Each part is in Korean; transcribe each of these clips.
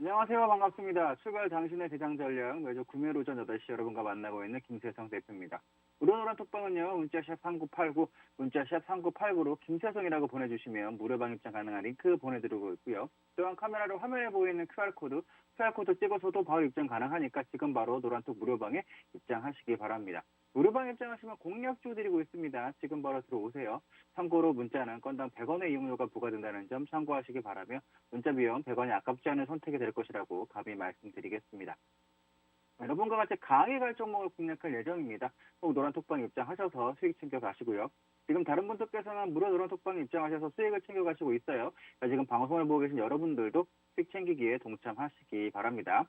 안녕하세요. 반갑습니다. 출발 당신의 대장 전략 매주 금요일 오전 8시 여러분과 만나고 있는 김세성 대표입니다. 무료노란 톡방은요. 문자샵 3989, 문자샵 3989로 김세성이라고 보내주시면 무료방 입장 가능한 링크 보내드리고 있고요. 또한 카메라로 화면에 보이는 QR코드 찍어서도 바로 입장 가능하니까 지금 바로 노란톡 무료방에 입장하시기 바랍니다. 무료방 입장하시면 공략주 드리고 있습니다. 지금 바로 들어오세요. 참고로 문자는 건당 100원의 이용료가 부과된다는 점 참고하시기 바라며 문자 비용 100원이 아깝지 않은 선택이 될 것이라고 감히 말씀드리겠습니다. 여러분과 같이 강하게 갈 종목을 공략할 예정입니다. 꼭 노란톡방 입장하셔서 수익 챙겨가시고요. 지금 다른 분들께서는 무료 노란톡방 입장하셔서 수익을 챙겨가시고 있어요. 지금 방송을 보고 계신 여러분들도 수익 챙기기에 동참하시기 바랍니다.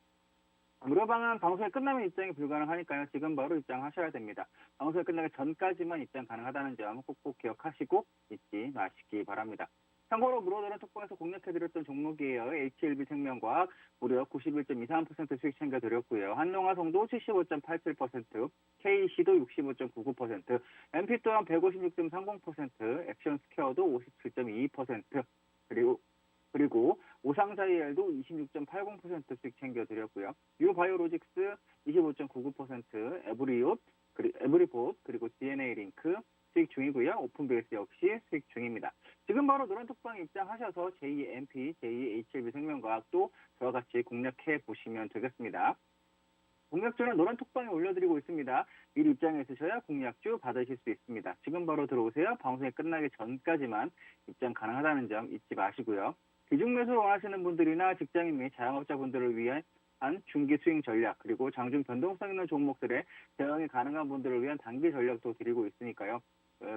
무료방은 방송이 끝나면 입장이 불가능하니까요. 지금 바로 입장하셔야 됩니다. 방송이 끝나기 전까지만 입장 가능하다는 점 꼭꼭 기억하시고 잊지 마시기 바랍니다. 참고로 무료 노란톡방에서 공략해드렸던 종목이에요. HLB생명과학 무려 91.23% 수익 챙겨드렸고요. 한농화성도 75.87%, KC도 65.99%, MP 또한 156.30%, 액션스퀘어도 57.22%, 그리고 오상자이엘도 26.80% 수익 챙겨드렸고요. 유바이오로직스 25.99%, 에브리봇, 그리고 DNA링크 수익 중이고요. 오픈베이스 역시 수익 중입니다. 지금 바로 노란톡방 입장하셔서 제2MP, 제2HLB생명과학도 저와 같이 공략해 보시면 되겠습니다. 공략주는 노란톡방에 올려드리고 있습니다. 미리 입장해 주셔야 공략주 받으실 수 있습니다. 지금 바로 들어오세요. 방송이 끝나기 전까지만 입장 가능하다는 점 잊지 마시고요. 비중 매수를 원하시는 분들이나 직장인 및 자영업자분들을 위한 중기 스윙 전략, 그리고 장중 변동성 있는 종목들의 대응이 가능한 분들을 위한 단기 전략도 드리고 있으니까요.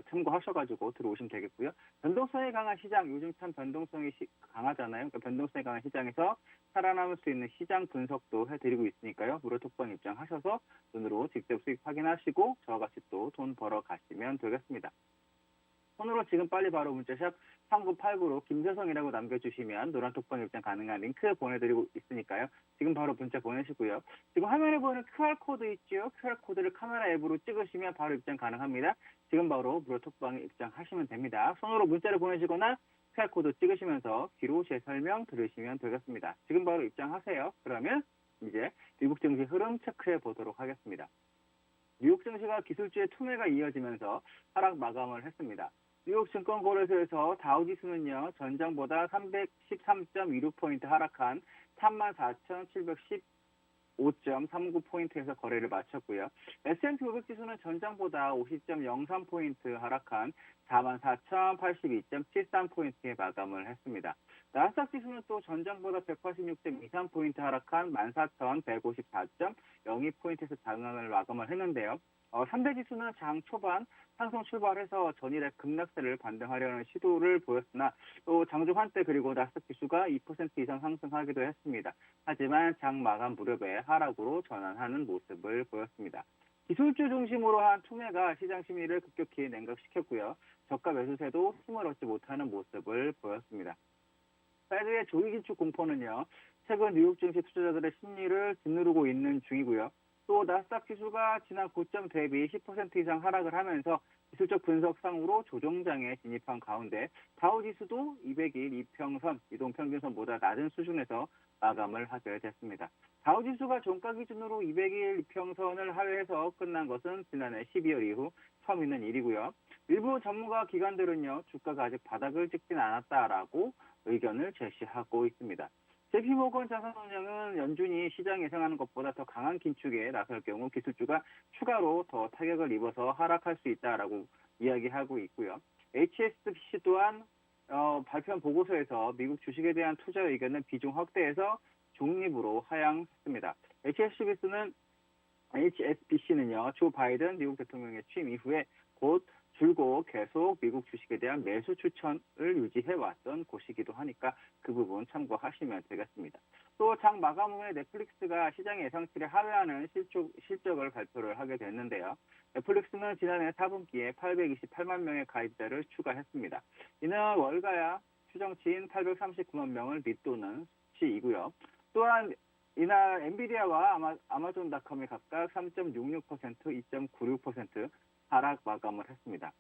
참고하셔가지고 들어오시면 되겠고요. 변동성이 강한 시장, 요즘 참 변동성이 강하잖아요. 그러니까 변동성이 강한 시장에서 살아남을 수 있는 시장 분석도 해드리고 있으니까요. 무료 톡방 입장하셔서 눈으로 직접 수익 확인하시고 저와 같이 또 돈 벌어 가시면 되겠습니다. 손으로 지금 빨리 바로 문자샵 3989로 김세성이라고 남겨주시면 노란톡방 입장 가능한 링크 보내드리고 있으니까요. 지금 바로 문자 보내시고요. 지금 화면에 보이는 QR코드 있죠? QR코드를 카메라 앱으로 찍으시면 바로 입장 가능합니다. 지금 바로 무료 톡방에 입장하시면 됩니다. 손으로 문자를 보내시거나 QR코드 찍으시면서 귀로 제 설명 들으시면 되겠습니다. 지금 바로 입장하세요. 그러면 이제 미국 증시 흐름 체크해 보도록 하겠습니다. 뉴욕 증시가 기술주의 투매가 이어지면서 하락 마감을 했습니다. 뉴욕 증권거래소에서 다우지수는요, 전장보다 313.26포인트 하락한 34,715.39포인트에서 거래를 마쳤고요. S&P 500 지수는 전장보다 50.03포인트 하락한 44,082.73포인트에 마감을 했습니다. 나스닥 지수는 또 전장보다 186.23포인트 하락한 14,154.02포인트에서 장을 마감을 했는데요. 3대 지수는 장 초반 상승 출발해서 전일의 급락세를 반등하려는 시도를 보였으나 또 장중 한때 그리고 나스닥 지수가 2% 이상 상승하기도 했습니다. 하지만 장 마감 무렵에 하락으로 전환하는 모습을 보였습니다. 기술주 중심으로 한 투매가 시장 심리를 급격히 냉각시켰고요. 저가 매수세도 힘을 얻지 못하는 모습을 보였습니다. 페드의 조기 긴축 공포는요, 최근 뉴욕 증시 투자자들의 심리를 짓누르고 있는 중이고요. 또 나스닥 지수가 지난 고점 대비 10% 이상 하락을 하면서 기술적 분석상으로 조정장에 진입한 가운데 다우지수도 200일 이평선, 이동평균선보다 낮은 수준에서 마감을 하게 됐습니다. 다우지수가 종가 기준으로 200일 이평선을 하회해서 끝난 것은 지난해 12월 이후 처음 있는 일이고요. 일부 전문가 기관들은요, 주가가 아직 바닥을 찍진 않았다라고 의견을 제시하고 있습니다. JP모건 자산운용은 연준이 시장 예상하는 것보다 더 강한 긴축에 나설 경우 기술주가 추가로 더 타격을 입어서 하락할 수 있다라고 이야기하고 있고요. HSBC 또한 발표한 보고서에서 미국 주식에 대한 투자 의견을 비중 확대해서 중립으로 하향했습니다. HSBC는요, 조 바이든 미국 대통령의 취임 이후에 곧 줄곧 계속 미국 주식에 대한 매수 추천을 유지해왔던 곳이기도 하니까 그 부분 참고하시면 되겠습니다. 또 장 마감 후에 넷플릭스가 시장의 예상치를 하회하는 실적을 발표를 하게 됐는데요. 넷플릭스는 지난해 4분기에 828만 명의 가입자를 추가했습니다. 이는 월가야 추정치인 839만 명을 밑도는 수치이고요. 또한 이날 엔비디아와 아마존닷컴이 각각 3.66%, 2.96% 하락 마감을 했습니다.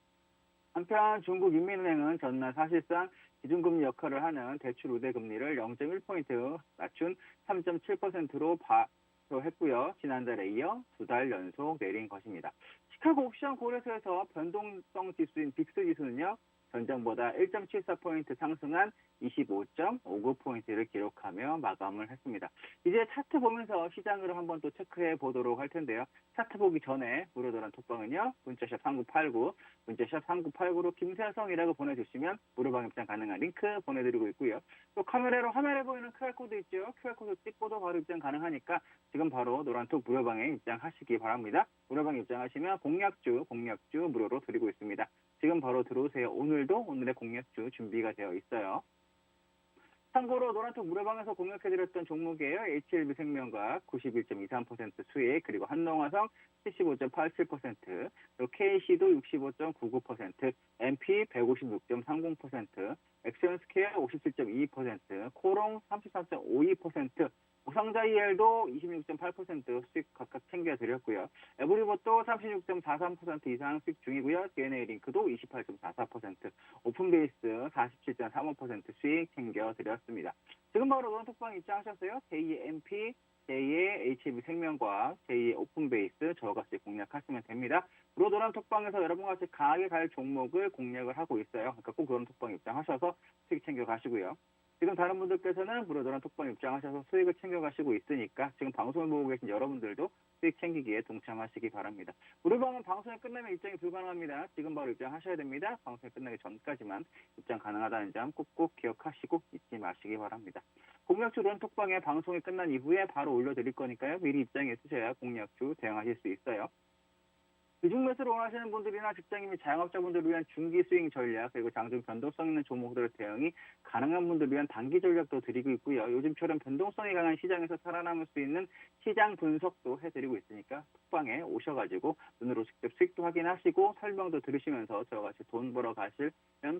한편 중국인민은행은 전날 사실상 기준금리 역할을 하는 대출 우대 금리를 0.1포인트 낮춘 3.7%로 발표했고요. 지난달에 이어 2달 연속 내린 것입니다. 시카고 옥션 거래소에서 변동성 지수인 빅스 지수는요. 전장보다 1.74포인트 상승한 25.59포인트를 기록하며 마감을 했습니다. 이제 차트 보면서 시장으로 한번 또 체크해 보도록 할 텐데요. 차트 보기 전에 무료도란 톡방은요. 문자샵 3989, 문자샵 3989로 김세성이라고 보내주시면 무료방 입장 가능한 링크 보내드리고 있고요. 또 화면에 보이는 QR코드 있죠. QR코드 찍고도 바로 입장 가능하니까 지금 바로 노란톡 무료방에 입장하시기 바랍니다. 무료방 입장하시면 공략주 무료로 드리고 있습니다. 지금 바로 들어오세요. 오늘의 공략주 준비가 되어 있어요. 참고로 노란톡 무료방에서 공략해드렸던 종목이에요. HLB생명과학 91.23% 수익, 그리고 한농화성 75.87%, 그리고 KC도 65.99%, MP 156.30%, 엑센스케어 57.22%, 코롱 33.52%, 우상자 EL도 26.8% 수익 각각 챙겨드렸고요. 에브리봇도 36.43% 이상 수익 중이고요. DNA 링크도 28.44%, 오픈베이스 47.35% 수익 챙겨드렸습니다. 지금 바로 노란톡방 입장하셨어요? 제2의 MP, 제2의 HB생명과학, 제2의 오픈베이스 저와 같이 공략하시면 됩니다. 그리고 노란톡방에서 여러분과 같이 강하게 갈 종목을 공략을 하고 있어요. 그러니까 꼭 노란톡방 입장하셔서 수익 챙겨가시고요. 지금 다른 분들께서는 무료도란 톡방 입장하셔서 수익을 챙겨가시고 있으니까 지금 방송을 보고 계신 여러분들도 수익 챙기기에 동참하시기 바랍니다. 무료방은 방송이 끝나면 입장이 불가능합니다. 지금 바로 입장하셔야 됩니다. 방송이 끝나기 전까지만 입장 가능하다는 점 꼭꼭 기억하시고 잊지 마시기 바랍니다. 공략주 론톡방에 방송이 끝난 이후에 바로 올려드릴 거니까요. 미리 입장해 주셔야 공략주 대응하실 수 있어요. 비중 매수를 원하시는 분들이나 직장인 및 자영업자분들을 위한 중기 스윙 전략, 그리고 장중 변동성 있는 종목들의 대응이 가능한 분들을 위한 단기 전략도 드리고 있고요. 요즘처럼 변동성이 강한 시장에서 살아남을 수 있는 시장 분석도 해드리고 있으니까 톡방에 오셔가지고 눈으로 직접 수익도 확인하시고 설명도 들으시면서 저와 같이 돈 벌어 가시면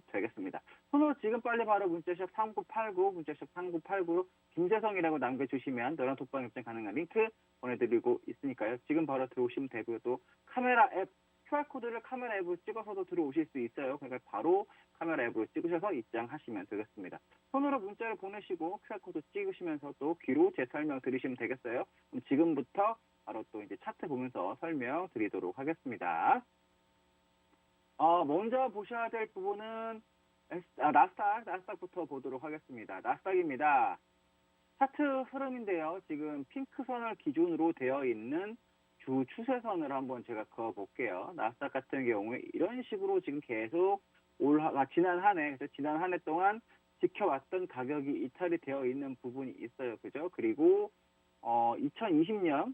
되겠습니다. 손으로 지금 빨리 바로 문자샵 3989, 문자샵 3989로 김재성이라고 남겨주시면 너랑 톡방 입장 가능한 링크 보내드리고 있으니까요. 지금 바로 들어오시면 되고요. 또 카메라 앱, QR코드를 카메라 앱으로 찍어서도 들어오실 수 있어요. 그러니까 바로 카메라 앱으로 찍으셔서 입장하시면 되겠습니다. 손으로 문자를 보내시고 QR코드 찍으시면서 또 귀로 제 설명 들으시면 되겠어요. 그럼 지금부터 바로 또 이제 차트 보면서 설명 드리도록 하겠습니다. 먼저 보셔야 될 부분은 나스닥부터 보도록 하겠습니다. 나스닥입니다. 차트 흐름인데요. 지금 핑크선을 기준으로 되어 있는 주 추세선을 한번 제가 그어볼게요. 나스닥 같은 경우에 이런 식으로 지금 계속 지난 한 해 동안 지켜왔던 가격이 이탈이 되어 있는 부분이 있어요. 그죠? 그리고 2020년에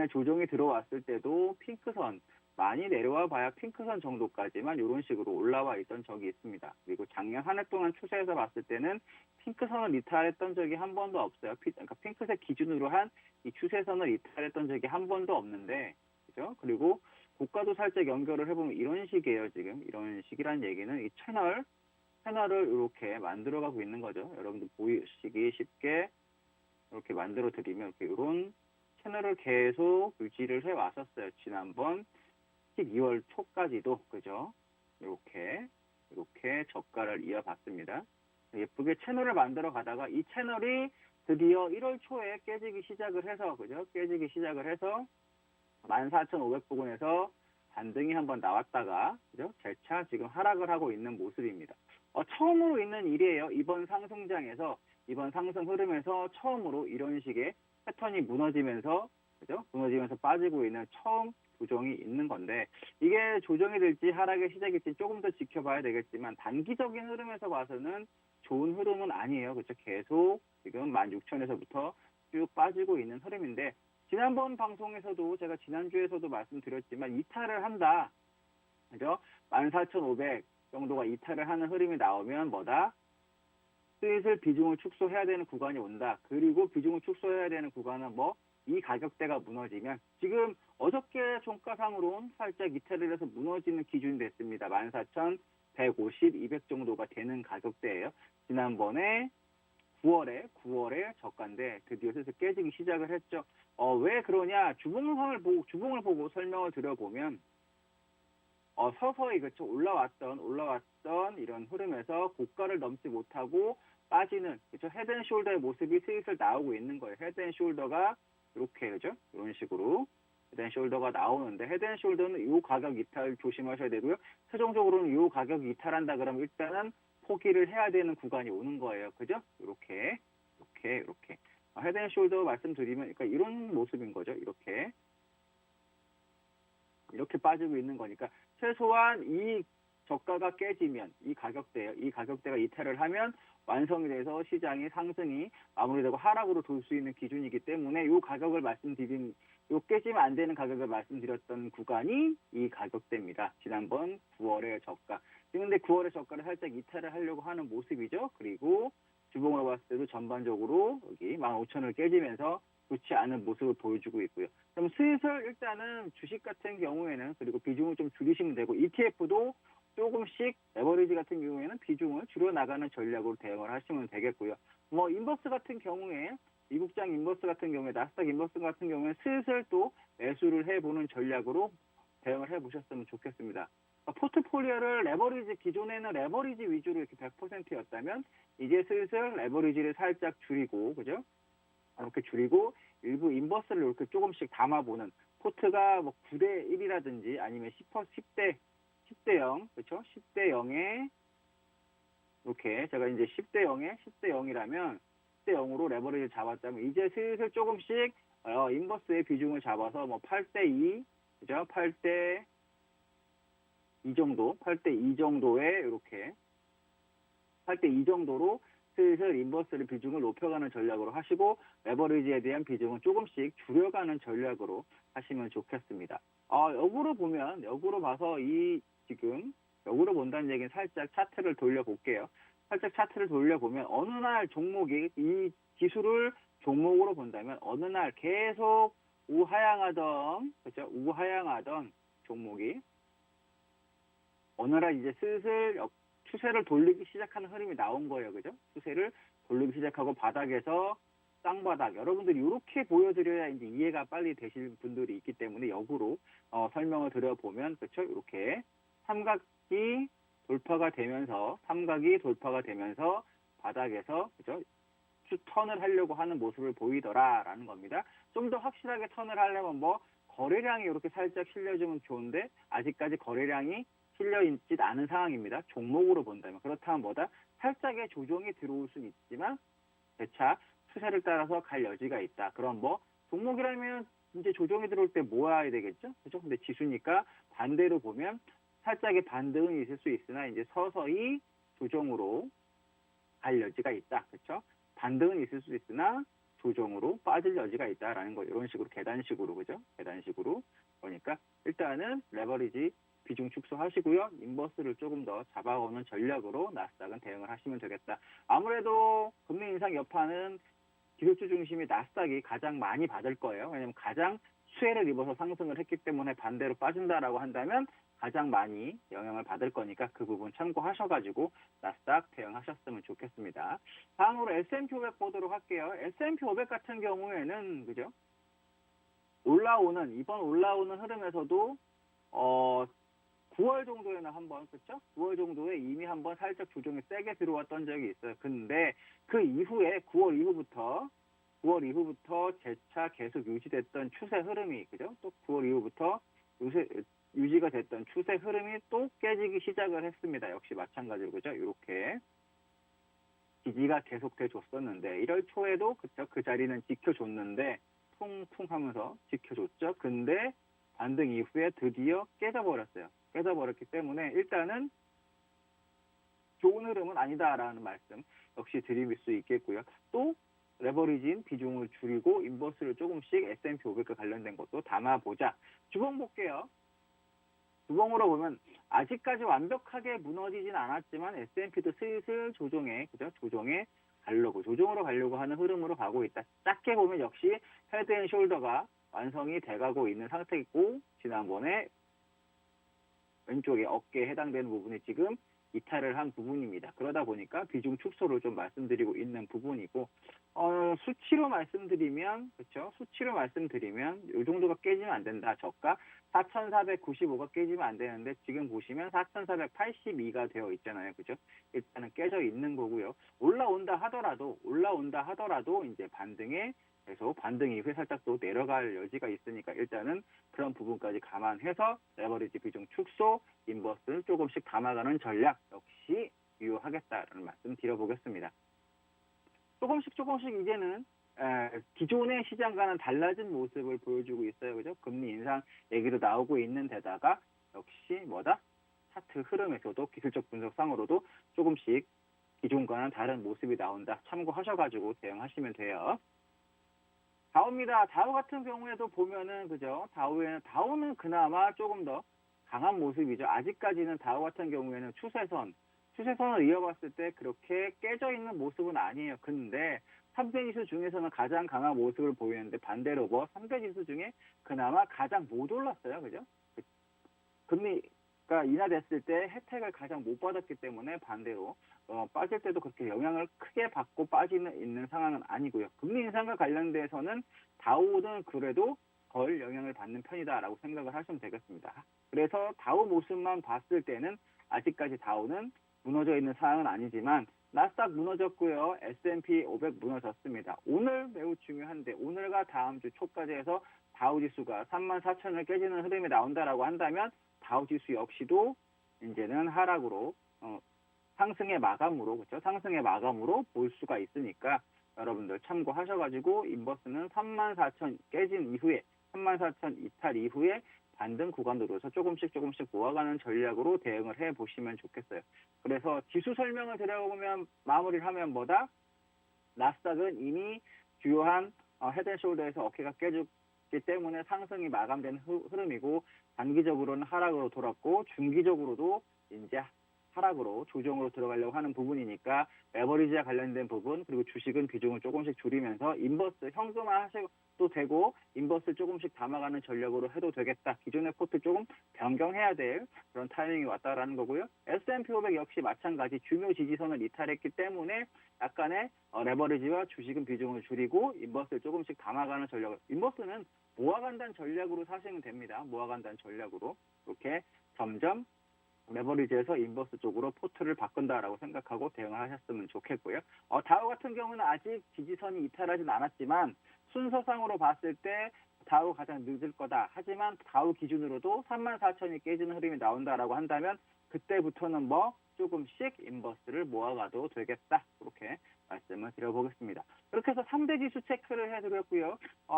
조정이 들어왔을 때도 핑크선 많이 내려와 봐야 핑크선 정도까지만 이런 식으로 올라와 있던 적이 있습니다. 그리고 작년 한 해 동안 추세에서 봤을 때는 핑크선을 이탈했던 적이 한 번도 없어요. 그러니까 핑크색 기준으로 한 이 추세선을 이탈했던 적이 한 번도 없는데, 그죠? 그리고 고가도 살짝 연결을 해보면 이런 식이에요. 지금 이런 식이란 얘기는 이 채널을 이렇게 만들어가고 있는 거죠. 여러분들 보시기 쉽게 이렇게 만들어 드리면 이런 채널을 계속 유지를 해 왔었어요. 지난번 12월 초까지도, 그죠? 이렇게 저가를 이어봤습니다. 예쁘게 채널을 만들어 가다가 이 채널이 드디어 1월 초에 깨지기 시작을 해서 14,500부근에서 반등이 한번 나왔다가, 그죠? 재차 지금 하락을 하고 있는 모습입니다. 처음으로 있는 일이에요. 이번 상승 흐름에서 처음으로 이런 식의 패턴이 무너지면서 빠지고 있는 처음 조정이 있는 건데, 이게 조정이 될지 하락의 시작일지 조금 더 지켜봐야 되겠지만 단기적인 흐름에서 봐서는 좋은 흐름은 아니에요. 그렇죠? 계속 지금 16,000에서부터 쭉 빠지고 있는 흐름인데, 지난번 방송에서도 제가 지난주에서도 말씀드렸지만 이탈을 한다. 그죠? 14,500 정도가 이탈을 하는 흐름이 나오면 슬슬 비중을 축소해야 되는 구간이 온다. 그리고 비중을 축소해야 되는 구간은 이 가격대가 무너지면, 지금 어저께 종가상으로는 살짝 이탈을 해서 무너지는 기준이 됐습니다. 14,150, 200 정도가 되는 가격대예요. 지난번에 9월에 저가인데 드디어 슬슬 깨지기 시작을 했죠. 왜 그러냐? 주봉을 보고 설명을 드려보면, 서서히 그쵸 올라왔던 이런 흐름에서 고가를 넘지 못하고 빠지는 그쵸 헤드앤숄더의 모습이 슬슬 나오고 있는 거예요. 헤드앤숄더가 이렇게 그죠 이런 식으로 헤드앤숄더가 나오는데 헤드앤숄더는 이 가격 이탈 조심하셔야 되고요. 최종적으로는 이 가격 이탈한다 그러면 일단은 포기를 해야 되는 구간이 오는 거예요. 그죠? 이렇게 헤드앤숄더 말씀드리면 그러니까 이런 모습인 거죠. 이렇게 빠지고 있는 거니까 최소한 이 저가가 깨지면 이 가격대가 이탈을 하면 완성이 돼서 시장의 상승이 마무리되고 하락으로 돌 수 있는 기준이기 때문에 이 가격을 요 깨지면 안 되는 가격을 말씀드렸던 구간이 이 가격대입니다. 지난번 9월의 저가. 그런데 9월의 저가를 살짝 이탈을 하려고 하는 모습이죠. 그리고 주봉으로 봤을 때도 전반적으로 여기 15,000을 깨지면서 좋지 않은 모습을 보여주고 있고요. 그럼 슬슬 일단은 주식 같은 경우에는 그리고 비중을 좀 줄이시면 되고 ETF도 조금씩 레버리지 같은 경우에는 비중을 줄여나가는 전략으로 대응을 하시면 되겠고요. 인버스 같은 경우에 미국장 인버스 같은 경우에 나스닥 인버스 같은 경우에 슬슬 또 매수를 해보는 전략으로 대응을 해보셨으면 좋겠습니다. 포트폴리오를 기존에는 레버리지 위주로 이렇게 100%였다면 이제 슬슬 레버리지를 살짝 줄이고 그죠? 이렇게 줄이고 일부 인버스를 이렇게 조금씩 담아보는 포트가 9대 1이라든지 아니면 10대 0 그렇죠? 10대 0에 이렇게 제가 이제 10대 0이라면 10대 0으로 레버리지를 잡았다면 이제 슬슬 조금씩 인버스의 비중을 잡아서 8대 2 그죠? 8대 2 정도에 이렇게 8대 2 정도로 슬슬 인버스를 비중을 높여가는 전략으로 하시고 레버리지에 대한 비중은 조금씩 줄여가는 전략으로 하시면 좋겠습니다. 역으로 봐서 역으로 본다는 얘기는 살짝 차트를 돌려볼게요. 살짝 차트를 돌려보면 어느 날 종목이 이 기술을 종목으로 본다면 어느 날 계속 우하향하던 종목이 어느 날 이제 슬슬 추세를 돌리기 시작하는 흐름이 나온 거예요. 그죠? 추세를 돌리기 시작하고 바닥에서 쌍바닥. 여러분들이 이렇게 보여드려야 이제 이해가 빨리 되실 분들이 있기 때문에 역으로 설명을 드려보면 그렇죠? 이렇게 삼각이 돌파가 되면서 바닥에서 그죠? 턴을 하려고 하는 모습을 보이더라라는 겁니다. 좀 더 확실하게 턴을 하려면 거래량이 이렇게 살짝 실려주면 좋은데 아직까지 거래량이 실려있지 않은 상황입니다. 종목으로 본다면. 그렇다면 살짝의 조정이 들어올 수는 있지만 재차 추세를 따라서 갈 여지가 있다. 그럼 종목이라면 이제 조정이 들어올 때 모아야 되겠죠? 그죠? 근데 지수니까 반대로 보면 살짝의 반등은 있을 수 있으나 이제 서서히 조정으로 갈 여지가 있다. 그렇죠? 반등은 있을 수 있으나 조정으로 빠질 여지가 있다라는 거. 이런 식으로 계단식으로 그죠? 계단식으로. 그러니까 일단은 레버리지 비중 축소하시고요. 인버스를 조금 더 잡아오는 전략으로 나스닥은 대응을 하시면 되겠다. 아무래도 금리 인상 여파는 기술주 중심이 나스닥이 가장 많이 받을 거예요. 왜냐하면 가장 수혜를 입어서 상승을 했기 때문에 반대로 빠진다라고 한다면 가장 많이 영향을 받을 거니까 그 부분 참고하셔가지고 나스닥 대응하셨으면 좋겠습니다. 다음으로 S&P 500 보도록 할게요. S&P 500 같은 경우에는 그죠? 이번 올라오는 흐름에서도 9월 정도에는 한번 그렇죠? 9월 정도에 이미 한번 살짝 조정이 세게 들어왔던 적이 있어요. 근데 그 이후에 9월 이후부터 재차 계속 유지됐던 추세 흐름이 그죠? 또 9월 이후부터 유지가 됐던 추세 흐름이 또 깨지기 시작을 했습니다. 역시 마찬가지로 그죠? 이렇게 지지가 계속돼 줬었는데 1월 초에도 그쵸? 그 자리는 지켜줬는데 퉁퉁 하면서 지켜줬죠. 근데 반등 이후에 드디어 깨져버렸어요. 깨져버렸기 때문에 일단은 좋은 흐름은 아니다라는 말씀 역시 드릴 수 있겠고요. 또 레버리지인 비중을 줄이고 인버스를 조금씩 S&P 500과 관련된 것도 담아보자. 주봉 볼게요. 주봉으로 보면 아직까지 완벽하게 무너지진 않았지만 S&P도 슬슬 조정으로 가려고 하는 흐름으로 가고 있다. 작게 보면 역시 헤드앤숄더가 완성이 돼가고 있는 상태이고 지난번에 왼쪽에 어깨에 해당되는 부분이 지금 이탈을 한 부분입니다. 그러다 보니까 비중 축소를 좀 말씀드리고 있는 부분이고 수치로 말씀드리면 이 정도가 깨지면 안 된다. 저가 4,495가 깨지면 안 되는데 지금 보시면 4,482가 되어 있잖아요. 그죠? 일단은 깨져 있는 거고요. 올라온다 하더라도 이제 반등에 계속 반등 이후에 살짝 또 내려갈 여지가 있으니까 일단은 그런 부분까지 감안해서 레버리지 비중 축소, 인버스를 조금씩 담아가는 전략 역시 유효하겠다라는 말씀 드려보겠습니다. 조금씩 이제는 기존의 시장과는 달라진 모습을 보여주고 있어요. 그죠? 금리 인상 얘기도 나오고 있는 데다가 역시 차트 흐름에서도 기술적 분석상으로도 조금씩 기존과는 다른 모습이 나온다. 참고하셔가지고 대응하시면 돼요. 다우입니다. 다우 같은 경우에도 보면은 그죠? 다우는 그나마 조금 더 강한 모습이죠. 아직까지는 다우 같은 경우에는 추세선을 이어봤을 때 그렇게 깨져 있는 모습은 아니에요. 근데 3대 지수 중에서는 가장 강한 모습을 보이는데 반대로 3대 지수 중에 그나마 가장 못 올랐어요. 그죠? 금리가 인하됐을 때 혜택을 가장 못 받았기 때문에 반대로 빠질 때도 그렇게 영향을 크게 받고 빠지는 있는 상황은 아니고요. 금리 인상과 관련돼서는 다우는 그래도 덜 영향을 받는 편이다라고 생각을 하시면 되겠습니다. 그래서 다우 모습만 봤을 때는 아직까지 다우는 무너져 있는 상황은 아니지만 나스닥 무너졌고요. S&P 500 무너졌습니다. 오늘 매우 중요한데 오늘과 다음 주 초까지 해서 다우지수가 34,000을 깨지는 흐름이 나온다라고 한다면 다우지수 역시도 이제는 하락으로 상승의 마감으로 그렇죠? 상승의 마감으로 볼 수가 있으니까 여러분들 참고하셔가지고 인버스는 34,000 깨진 이후에 34,000 이탈 이후에 반등 구간으로서 조금씩 모아가는 전략으로 대응을 해보시면 좋겠어요. 그래서 지수 설명을 드려보면 마무리를 하면 나스닥은 이미 주요한 헤드앤숄더에서 어깨가 깨졌기 때문에 상승이 마감된 흐름이고 단기적으로는 하락으로 돌았고 중기적으로도 이제 하락으로 조정으로 들어가려고 하는 부분이니까 레버리지와 관련된 부분 그리고 주식은 비중을 조금씩 줄이면서 인버스 현금화 하셔도 되고 인버스 조금씩 담아가는 전략으로 해도 되겠다. 기존의 포트 조금 변경해야 될 그런 타이밍이 왔다라는 거고요. S&P 500 역시 마찬가지 중요 지지선을 이탈했기 때문에 약간의 레버리지와 주식은 비중을 줄이고 인버스를 조금씩 담아가는 전략을 인버스는 모아간다는 전략으로 사시면 됩니다. 모아간다는 전략으로 이렇게 점점 레버리지에서 인버스 쪽으로 포트를 바꾼다라고 생각하고 대응을 하셨으면 좋겠고요. 다우 같은 경우는 아직 지지선이 이탈하진 않았지만 순서상으로 봤을 때 다우 가장 늦을 거다. 하지만 다우 기준으로도 34,000이 깨지는 흐름이 나온다라고 한다면 그때부터는 조금씩 인버스를 모아가도 되겠다. 그렇게 말씀을 드려보겠습니다. 이렇게 해서 3대 지수 체크를 해드렸고요.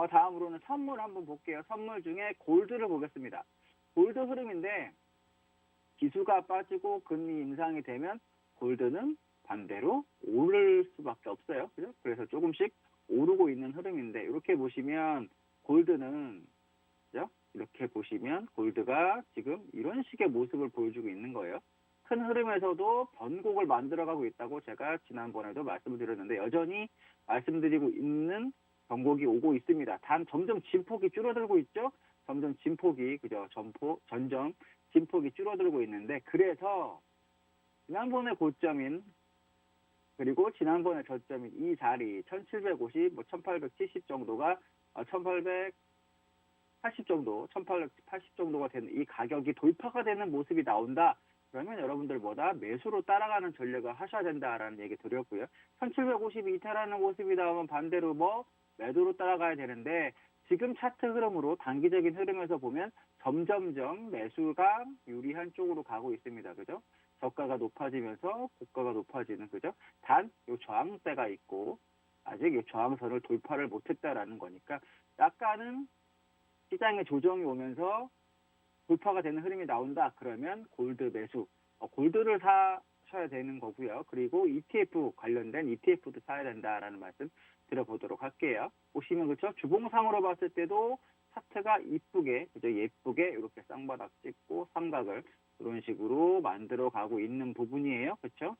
다음으로는 선물 한번 볼게요. 선물 중에 골드를 보겠습니다. 골드 흐름인데 지수가 빠지고 금리 인상이 되면 골드는 반대로 오를 수밖에 없어요. 그죠? 그래서 조금씩 오르고 있는 흐름인데 이렇게 보시면 골드는 그죠? 이렇게 보시면 골드가 지금 이런 식의 모습을 보여주고 있는 거예요. 큰 흐름에서도 변곡을 만들어가고 있다고 제가 지난번에도 말씀을 드렸는데 여전히 말씀드리고 있는 변곡이 오고 있습니다. 단 점점 진폭이 줄어들고 있죠. 점점 진폭이 그죠? 점점 진폭이 줄어들고 있는데 그래서 지난번의 고점인 그리고 지난번의 저점인 이 자리 1750, 1870 정도가 1880 정도, 1880 정도가 되는 이 가격이 돌파가 되는 모습이 나온다. 그러면 여러분들 매수로 따라가는 전략을 하셔야 된다라는 얘기 드렸고요. 1750이 이탈하는 모습이 나오면 반대로 매도로 따라가야 되는데 지금 차트 흐름으로 단기적인 흐름에서 보면 점점점 매수가 유리한 쪽으로 가고 있습니다. 그죠? 저가가 높아지면서 고가가 높아지는 그죠? 단 요 저항대가 있고 아직 이 저항선을 돌파를 못했다라는 거니까 약간은 시장의 조정이 오면서 돌파가 되는 흐름이 나온다. 그러면 골드 매수, 골드를 사셔야 되는 거고요. 그리고 ETF 관련된 ETF도 사야 된다라는 말씀 드려보도록 할게요. 보시면 그렇죠? 주봉상으로 봤을 때도 차트가 이쁘게 그죠? 예쁘게 이렇게 쌍바닥 찍고 삼각을 이런 식으로 만들어 가고 있는 부분이에요. 그렇죠?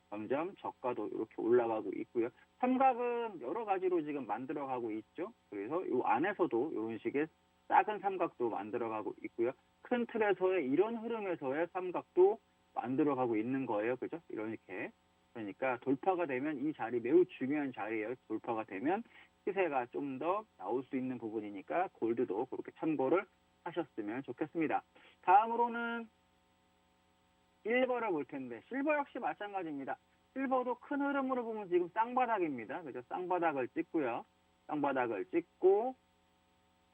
점점 저가도 이렇게 올라가고 있고요. 삼각은 여러 가지로 지금 만들어 가고 있죠. 그래서 이 안에서도 이런 식의 작은 삼각도 만들어 가고 있고요. 큰 틀에서의 이런 흐름에서의 삼각도 만들어 가고 있는 거예요. 그죠? 이렇게. 그러니까 돌파가 되면 이 자리 매우 중요한 자리예요. 돌파가 되면 시세가 좀 더 나올 수 있는 부분이니까 골드도 그렇게 참고를 하셨으면 좋겠습니다. 다음으로는 실버를 볼 텐데, 실버 역시 마찬가지입니다. 실버도 큰 흐름으로 보면 지금 쌍바닥입니다. 그죠? 쌍바닥을 찍고요. 쌍바닥을 찍고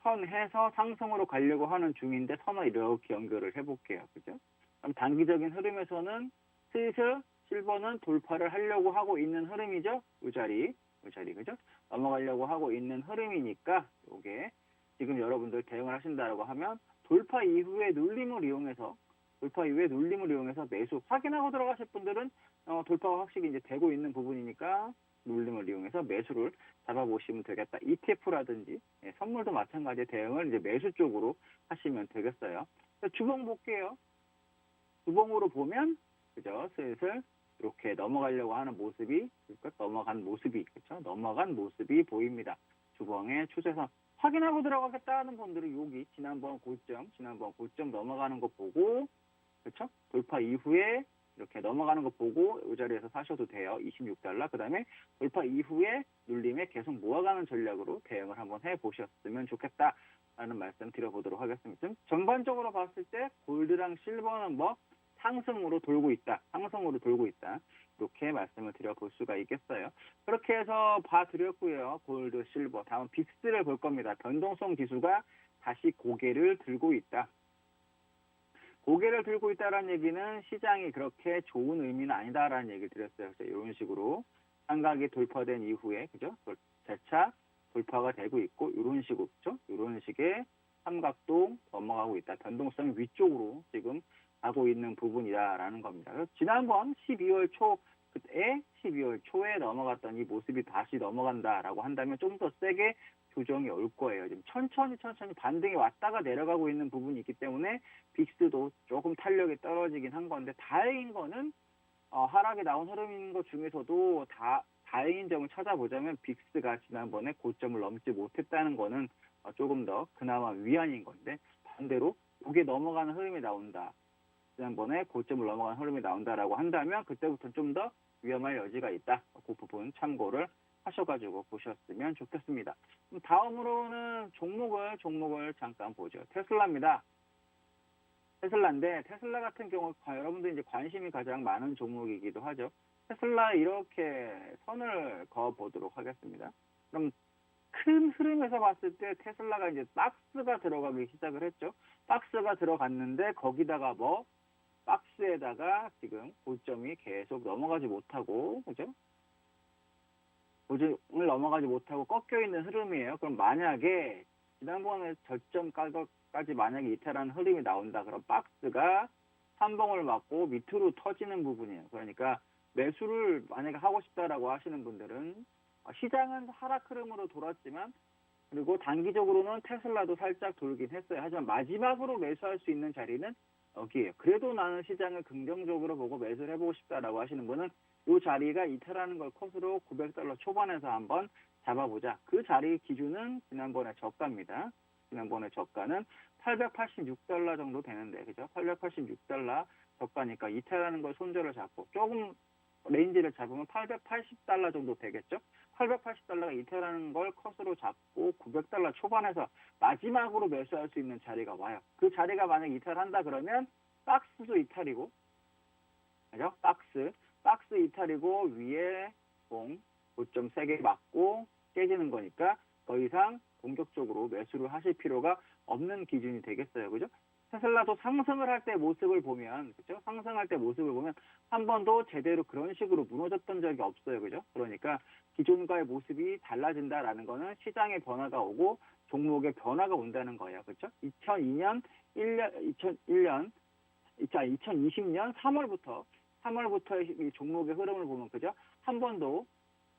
선해서 상승으로 가려고 하는 중인데 선을 이렇게 연결을 해볼게요. 그죠? 그럼 단기적인 흐름에서는 슬슬 실버는 돌파를 하려고 하고 있는 흐름이죠. 이 자리, 그죠? 넘어가려고 하고 있는 흐름이니까 이게 지금 여러분들 대응을 하신다고 하면 돌파 이후에 눌림을 이용해서 매수 확인하고 들어가실 분들은 돌파가 확실히 이제 되고 있는 부분이니까 눌림을 이용해서 매수를 잡아보시면 되겠다. ETF라든지 선물도 마찬가지의 대응을 이제 매수 쪽으로 하시면 되겠어요. 주봉 볼게요. 주봉으로 보면 그죠? 슬슬 이렇게 넘어가려고 하는 모습이 넘어간 모습이 보입니다. 주봉의 추세선 확인하고 들어가겠다는 분들은 여기 지난번 고점 넘어가는 거 보고 그렇죠? 돌파 이후에 이렇게 넘어가는 거 보고 이 자리에서 사셔도 돼요. 26달러. 그 다음에 돌파 이후에 눌림에 계속 모아가는 전략으로 대응을 한번 해보셨으면 좋겠다라는 말씀 드려보도록 하겠습니다. 전반적으로 봤을 때 골드랑 실버는 상승으로 돌고 있다. 이렇게 말씀을 드려볼 수가 있겠어요. 그렇게 해서 봐드렸고요. 골드, 실버. 다음 빅스를 볼 겁니다. 변동성 지수가 다시 고개를 들고 있다. 고개를 들고 있다는 얘기는 시장이 그렇게 좋은 의미는 아니다라는 얘기를 드렸어요. 그래서 이런 식으로 삼각이 돌파된 이후에 그죠? 재차 돌파가 되고 있고 이런 식으로 그죠? 이런 식의 삼각도 넘어가고 있다. 변동성이 위쪽으로 지금 가고 있는 부분이다라는 겁니다. 그래서 지난번 12월 초에 넘어갔던 이 모습이 다시 넘어간다라고 한다면 좀 더 세게 조정이 올 거예요. 지금 천천히 반등이 왔다가 내려가고 있는 부분이 있기 때문에 빅스도 조금 탄력이 떨어지긴 한 건데 다행인 거는 하락이 나온 흐름인 것 중에서도 다행인 점을 찾아보자면 빅스가 지난번에 고점을 넘지 못했다는 거는 조금 더 그나마 위안인 건데 반대로 이게 넘어가는 흐름이 나온다. 지난번에 고점을 넘어가는 흐름이 나온다라고 한다면 그때부터는 좀 더 위험할 여지가 있다. 그 부분 참고를 하셔가지고 보셨으면 좋겠습니다. 그럼 다음으로는 종목을 잠깐 보죠. 테슬라입니다. 테슬라인데 테슬라 같은 경우 여러분들 이제 관심이 가장 많은 종목이기도 하죠. 테슬라 이렇게 선을 그어 보도록 하겠습니다. 그럼 큰 흐름에서 봤을 때 테슬라가 이제 박스가 들어가기 시작을 했죠. 박스가 들어갔는데 거기다가 박스에다가 지금 고점이 계속 넘어가지 못하고 그죠? 고점을 넘어가지 못하고 꺾여 있는 흐름이에요. 그럼 만약에 지난번에 저점까지 만약에 이탈하는 흐름이 나온다. 그럼 박스가 한봉을 맞고 밑으로 터지는 부분이에요. 그러니까 매수를 만약에 하고 싶다라고 하시는 분들은 시장은 하락 흐름으로 돌았지만 그리고 단기적으로는 테슬라도 살짝 돌긴 했어요. 하지만 마지막으로 매수할 수 있는 자리는 여기에요. 그래도 나는 시장을 긍정적으로 보고 매수를 해보고 싶다라고 하시는 분은 이 자리가 이탈하는 걸 컷으로 900달러 초반에서 한번 잡아보자. 그 자리 기준은 지난번에 저가입니다. 지난번에 저가는 886달러 정도 되는데, 그죠? 886달러 저가니까 이탈하는 걸 손절을 잡고 조금 레인지를 잡으면 880달러 정도 되겠죠? 880달러가 이탈하는 걸 컷으로 잡고 900달러 초반에서 마지막으로 매수할 수 있는 자리가 와요. 그 자리가 만약 이탈한다 그러면 박스도 이탈이고, 그죠? 박스 이탈이고 위에 고점 세게 맞고 깨지는 거니까 더 이상 공격적으로 매수를 하실 필요가 없는 기준이 되겠어요. 그죠? 테슬라도 상승을 할 때 모습을 보면, 그죠? 상승할 때 모습을 보면 한 번도 제대로 그런 식으로 무너졌던 적이 없어요. 그죠? 그러니까 기존과의 모습이 달라진다라는 거는 시장의 변화가 오고 종목의 변화가 온다는 거예요. 그렇죠? 2020년 3월부터 이 종목의 흐름을 보면 그죠? 한 번도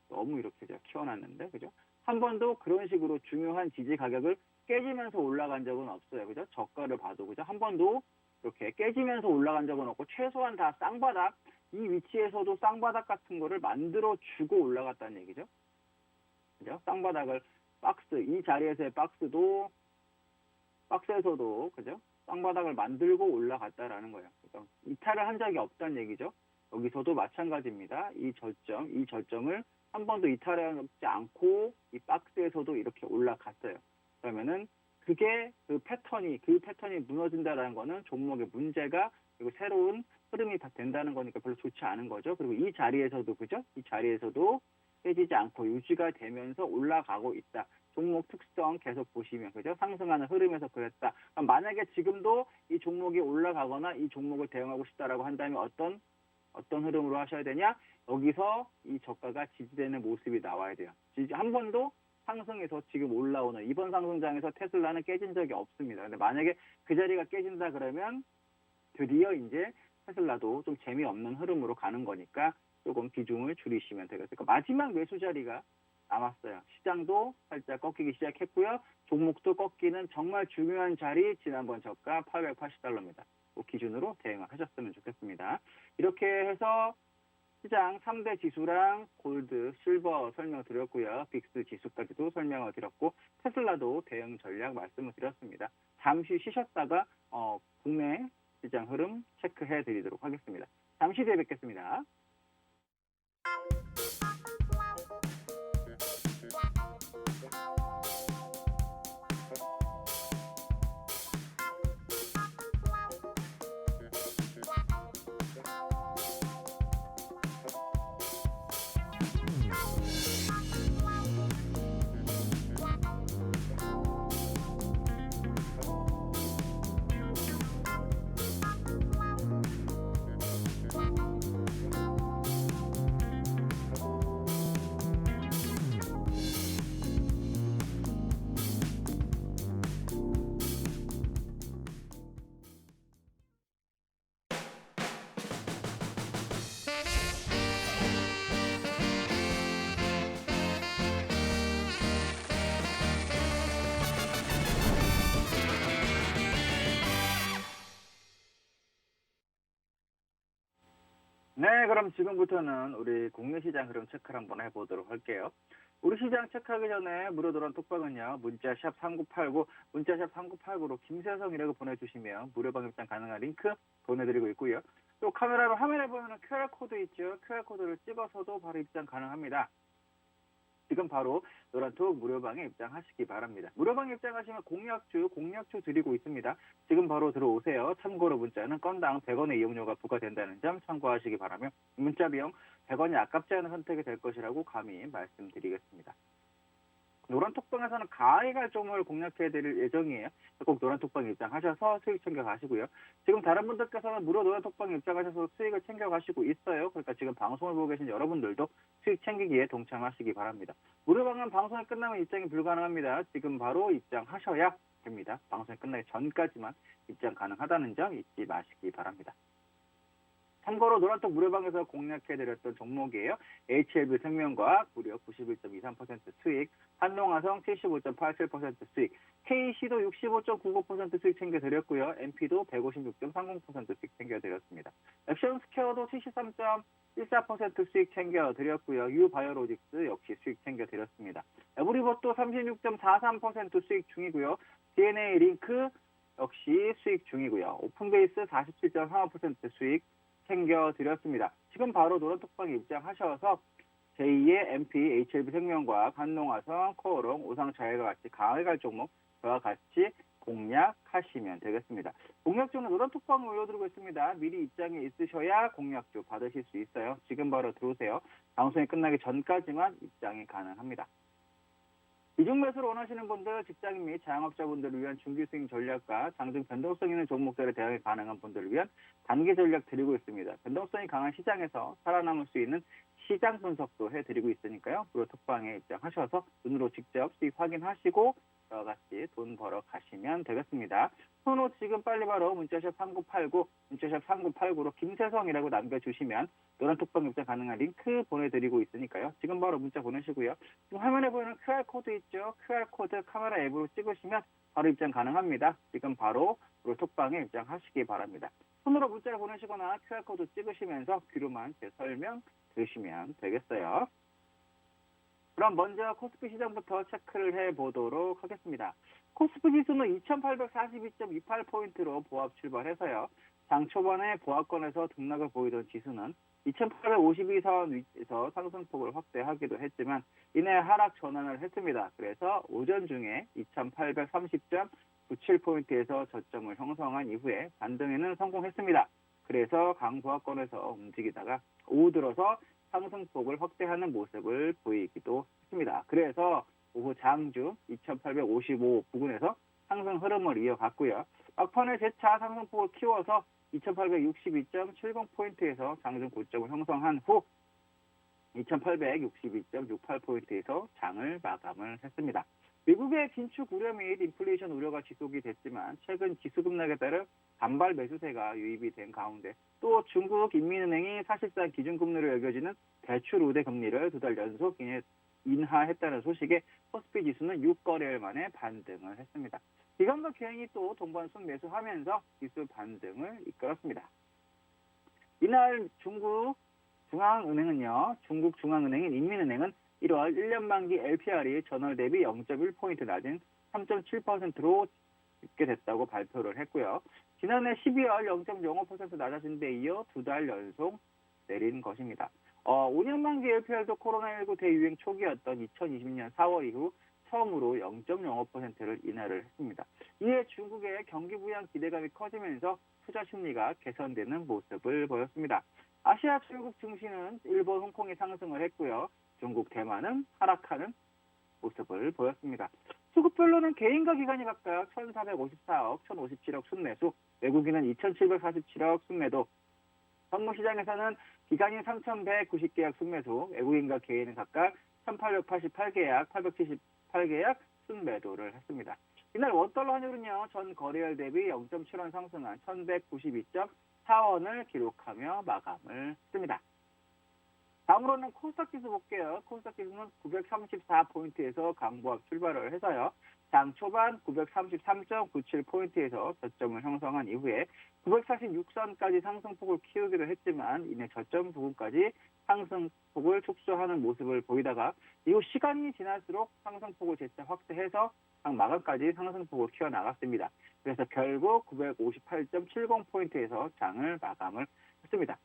너무 이렇게 제가 키워놨는데 그죠? 한 번도 그런 식으로 중요한 지지 가격을 깨지면서 올라간 적은 없어요. 그죠? 저가를 봐도 그죠? 한 번도 이렇게 깨지면서 올라간 적은 없고 최소한 다 쌍바닥 이 위치에서도 쌍바닥 같은 거를 만들어 주고 올라갔다는 얘기죠. 그죠? 쌍바닥을 이 자리에서의 박스에서도 그죠? 쌍바닥을 만들고 올라갔다라는 거예요. 그러니까 이탈을 한 적이 없다는 얘기죠. 여기서도 마찬가지입니다. 이 저점을 한 번도 이탈하지 않고 이 박스에서도 이렇게 올라갔어요. 그러면은 그게 그 패턴이 무너진다라는 거는 종목의 문제가 그리고 새로운 흐름이 다 된다는 거니까 별로 좋지 않은 거죠. 그리고 이 자리에서도 그죠? 이 자리에서도 깨지지 않고 유지가 되면서 올라가고 있다. 종목 특성 계속 보시면 그죠? 상승하는 흐름에서 그랬다. 그럼 만약에 지금도 이 종목이 올라가거나 이 종목을 대응하고 싶다라고 한다면 어떤 흐름으로 하셔야 되냐? 여기서 이 저가가 지지되는 모습이 나와야 돼요. 한 번도 상승해서 지금 올라오는 이번 상승장에서 테슬라는 깨진 적이 없습니다. 근데 만약에 그 자리가 깨진다 그러면 드디어 이제 테슬라도 좀 재미없는 흐름으로 가는 거니까 조금 비중을 줄이시면 되겠어요. 그러니까 마지막 매수 자리가 남았어요. 시장도 살짝 꺾이기 시작했고요. 종목도 꺾이는 정말 중요한 자리 지난번 저가 880달러입니다. 그 기준으로 대응을 하셨으면 좋겠습니다. 이렇게 해서 시장 3대 지수랑 골드, 실버 설명드렸고요. 빅스 지수까지도 설명을 드렸고 테슬라도 대응 전략 말씀을 드렸습니다. 잠시 쉬셨다가 국내 시장 흐름 체크해 드리도록 하겠습니다. 잠시 뒤에 뵙겠습니다. 네, 그럼 지금부터는 우리 국내 시장 흐름 체크를 한번 해보도록 할게요. 우리 시장 체크하기 전에 무료 도란 톡방은요. 문자샵 3989, 문자샵 3989로 김세성이라고 보내주시면 무료 방입장 가능한 링크 보내드리고 있고요. 또 카메라로 화면에 보이는 QR코드 있죠. QR코드를 찍어서도 바로 입장 가능합니다. 지금 바로 노란톡 무료방에 입장하시기 바랍니다. 무료방에 입장하시면 공약주 드리고 있습니다. 지금 바로 들어오세요. 참고로 문자는 건당 100원의 이용료가 부과된다는 점 참고하시기 바라며 문자 비용 100원이 아깝지 않은 선택이 될 것이라고 감히 말씀드리겠습니다. 노란톡방에서는 가해갈 종목을 공략해드릴 예정이에요. 꼭 노란톡방에 입장하셔서 수익 챙겨가시고요. 지금 다른 분들께서는 무료 노란톡방에 입장하셔서 수익을 챙겨가시고 있어요. 그러니까 지금 방송을 보고 계신 여러분들도 수익 챙기기에 동참하시기 바랍니다. 무료방은 방송이 끝나면 입장이 불가능합니다. 지금 바로 입장하셔야 됩니다. 방송이 끝나기 전까지만 입장 가능하다는 점 잊지 마시기 바랍니다. 참고로 노란톡 무료방에서 공략해드렸던 종목이에요. HLB 생명과학 무려 91.23% 수익, 한농화성 75.87% 수익, KC도 65.99% 수익 챙겨드렸고요. MP도 156.30% 수익 챙겨드렸습니다. 액션스퀘어도 73.14% 수익 챙겨드렸고요. 유바이오로직스 역시 수익 챙겨드렸습니다. 에브리봇도 36.43% 수익 중이고요. DNA 링크 역시 수익 중이고요. 오픈베이스 47.35% 수익 챙겨드렸습니다. 지금 바로 노란톡방에 입장하셔서 제2의 MP, HLB 생명과학, 한농화성, 코어롱, 오상자회가 같이 강하게 종목 저와 같이 공략하시면 되겠습니다. 공략주는 노란톡방에 올려드리고 있습니다. 미리 입장에 있으셔야 공략주 받으실 수 있어요. 지금 바로 들어오세요. 방송이 끝나기 전까지만 입장이 가능합니다. 이중 매수를 원하시는 분들, 직장인 및 자영업자분들을 위한 중기 수익 전략과 장중 변동성 있는 종목들에 대응이 가능한 분들을 위한 단기 전략 드리고 있습니다. 변동성이 강한 시장에서 살아남을 수 있는 시장 분석도 해드리고 있으니까요. 무료 톡방에 입장하셔서 눈으로 직접 수익 확인하시고 저와 같이 돈 벌어 가시면 되겠습니다. 번호 지금 빨리 바로 문자샵 3989, 문자샵 3989로 김세성이라고 남겨주시면 노란톡방 입장 가능한 링크 보내드리고 있으니까요. 지금 바로 문자 보내시고요. 지금 화면에 보이는 QR코드 있죠. QR코드 카메라 앱으로 찍으시면 바로 입장 가능합니다. 지금 바로 톡방에 입장하시기 바랍니다. 손으로 문자를 보내시거나 QR코드 찍으시면서 귀로만 제 설명 들으시면 되겠어요. 그럼 먼저 코스피 시장부터 체크를 해보도록 하겠습니다. 코스피 지수는 2842.28포인트로 보합 출발해서요. 장 초반에 보합권에서 등락을 보이던 지수는 2852선 위에서 상승폭을 확대하기도 했지만 이내 하락 전환을 했습니다. 그래서 오전 중에 2830.97포인트에서 저점을 형성한 이후에 반등에는 성공했습니다. 그래서 강보합권에서 움직이다가 오후 들어서 상승폭을 확대하는 모습을 보이기도 했습니다. 그래서 오후 장중 2855 부근에서 상승 흐름을 이어갔고요. 막판에 재차 상승폭을 키워서 2862.70포인트에서 장중 고점을 형성한 후 2862.68포인트에서 장을 마감을 했습니다. 미국의 긴축 우려 및 인플레이션 우려가 지속이 됐지만 최근 지수 급락에 따른 반발 매수세가 유입이 된 가운데 또 중국 인민은행이 사실상 기준금리로 여겨지는 대출 우대 금리를 2달 연속 인하했다는 소식에 코스피 지수는 6거래일 만에 반등을 했습니다. 기관과 기행이 또 동반순 매수하면서 지수 반등을 이끌었습니다. 이날 중국 중앙은행인 인민은행은 1월 1년 만기 LPR이 전월 대비 0.1포인트 낮은 3.7%로 집계됐다고 발표를 했고요. 지난해 12월 0.05% 낮아진 데 이어 2달 연속 내린 것입니다. 5년 만기 LPR도 코로나19 대유행 초기였던 2020년 4월 이후 처음으로 0.05%를 인하를 했습니다. 이에 중국의 경기 부양 기대감이 커지면서 투자 심리가 개선되는 모습을 보였습니다. 아시아 중국 증시는 일본, 홍콩이 상승을 했고요. 중국, 대만은 하락하는 모습을 보였습니다. 수급별로는 개인과 기관이 각각 1,454억, 1,057억 순매수, 외국인은 2,747억 순매도, 선물시장에서는 기관인 3,190계약 순매수, 외국인과 개인은 각각 1,888계약, 878계약 순매도를 했습니다. 이날 원달러 환율은요, 전 거래일 대비 0.7원 상승한 1,192.4원을 기록하며 마감을 했습니다. 다음으로는 코스닥 지수 볼게요. 코스닥 지수는 934포인트에서 강보합 출발을 해서요. 장 초반 933.97포인트에서 저점을 형성한 이후에 946선까지 상승폭을 키우기도 했지만 이내 저점 부근까지 상승폭을 축소하는 모습을 보이다가 이후 시간이 지날수록 상승폭을 재차 확대해서 장 마감까지 상승폭을 키워나갔습니다. 그래서 결국 958.70포인트에서 장을 마감을 했습니다.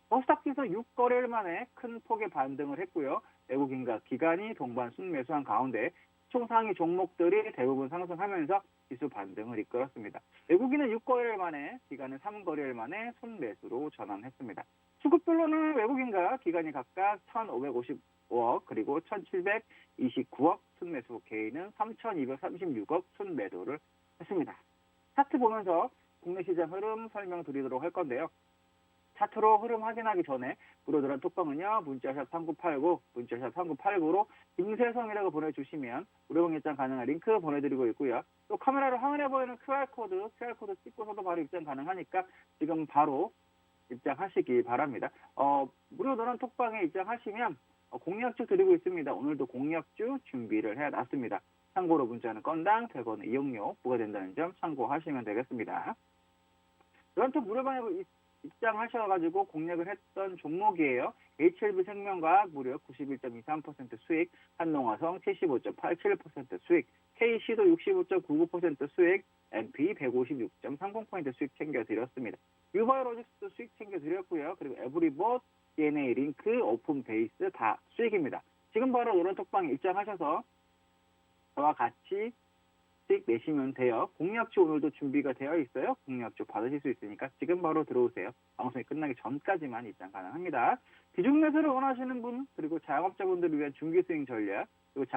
코스닥 지수 6거래일 만에 큰 폭의 반등을 했고요. 외국인과 기관이 동반 순매수한 가운데 총상위 종목들이 대부분 상승하면서 지수 반등을 이끌었습니다. 외국인은 6거래일 만에, 기관은 3거래일 만에 순매수로 전환했습니다. 수급별로는 외국인과 기관이 각각 1,555억 그리고 1,729억 순매수, 개인은 3,236억 순매도를 했습니다. 차트 보면서 국내 시장 흐름 설명드리도록 할 건데요. 차트로 흐름 확인하기 전에 물어들은 톡방은요. 문자샵 3989, 문자샵 3989로 김세성이라고 보내주시면 무료 입장 가능한 링크 보내드리고 있고요. 또 카메라로 화면에 보이는 QR코드 찍고서도 바로 입장 가능하니까 지금 바로 입장하시기 바랍니다. 무료들은 톡방에 입장하시면 공략주 드리고 있습니다. 오늘도 공략주 준비를 해놨습니다. 참고로 문자는 건당 100원 이용료 부과된다는 점 참고하시면 되겠습니다. 런터 무료방에 입장하셔가지고 공략을 했던 종목이에요. HLB생명과학 무려 91.23% 수익, 한농화성 75.87% 수익, KC도 65.99% 수익, MP 156.30% 수익 챙겨드렸습니다. 유바이오로직스도 수익 챙겨드렸고요. 그리고 에브리봇, DNA 링크, 오픈베이스 다 수익입니다. 지금 바로 노란톡방에 입장하셔서 저와 같이 수익 내시면 돼요. 공략주 오늘도 준비가 되어 있어요. 공략주 받으실 수 있으니까 지금 바로 들어오세요. 방송이 끝나기 전까지만 입장 가능합니다. 비중 매수를 원하시는 분, 그리고 자영업자분들을 위한 중기 수익 전략, 그리고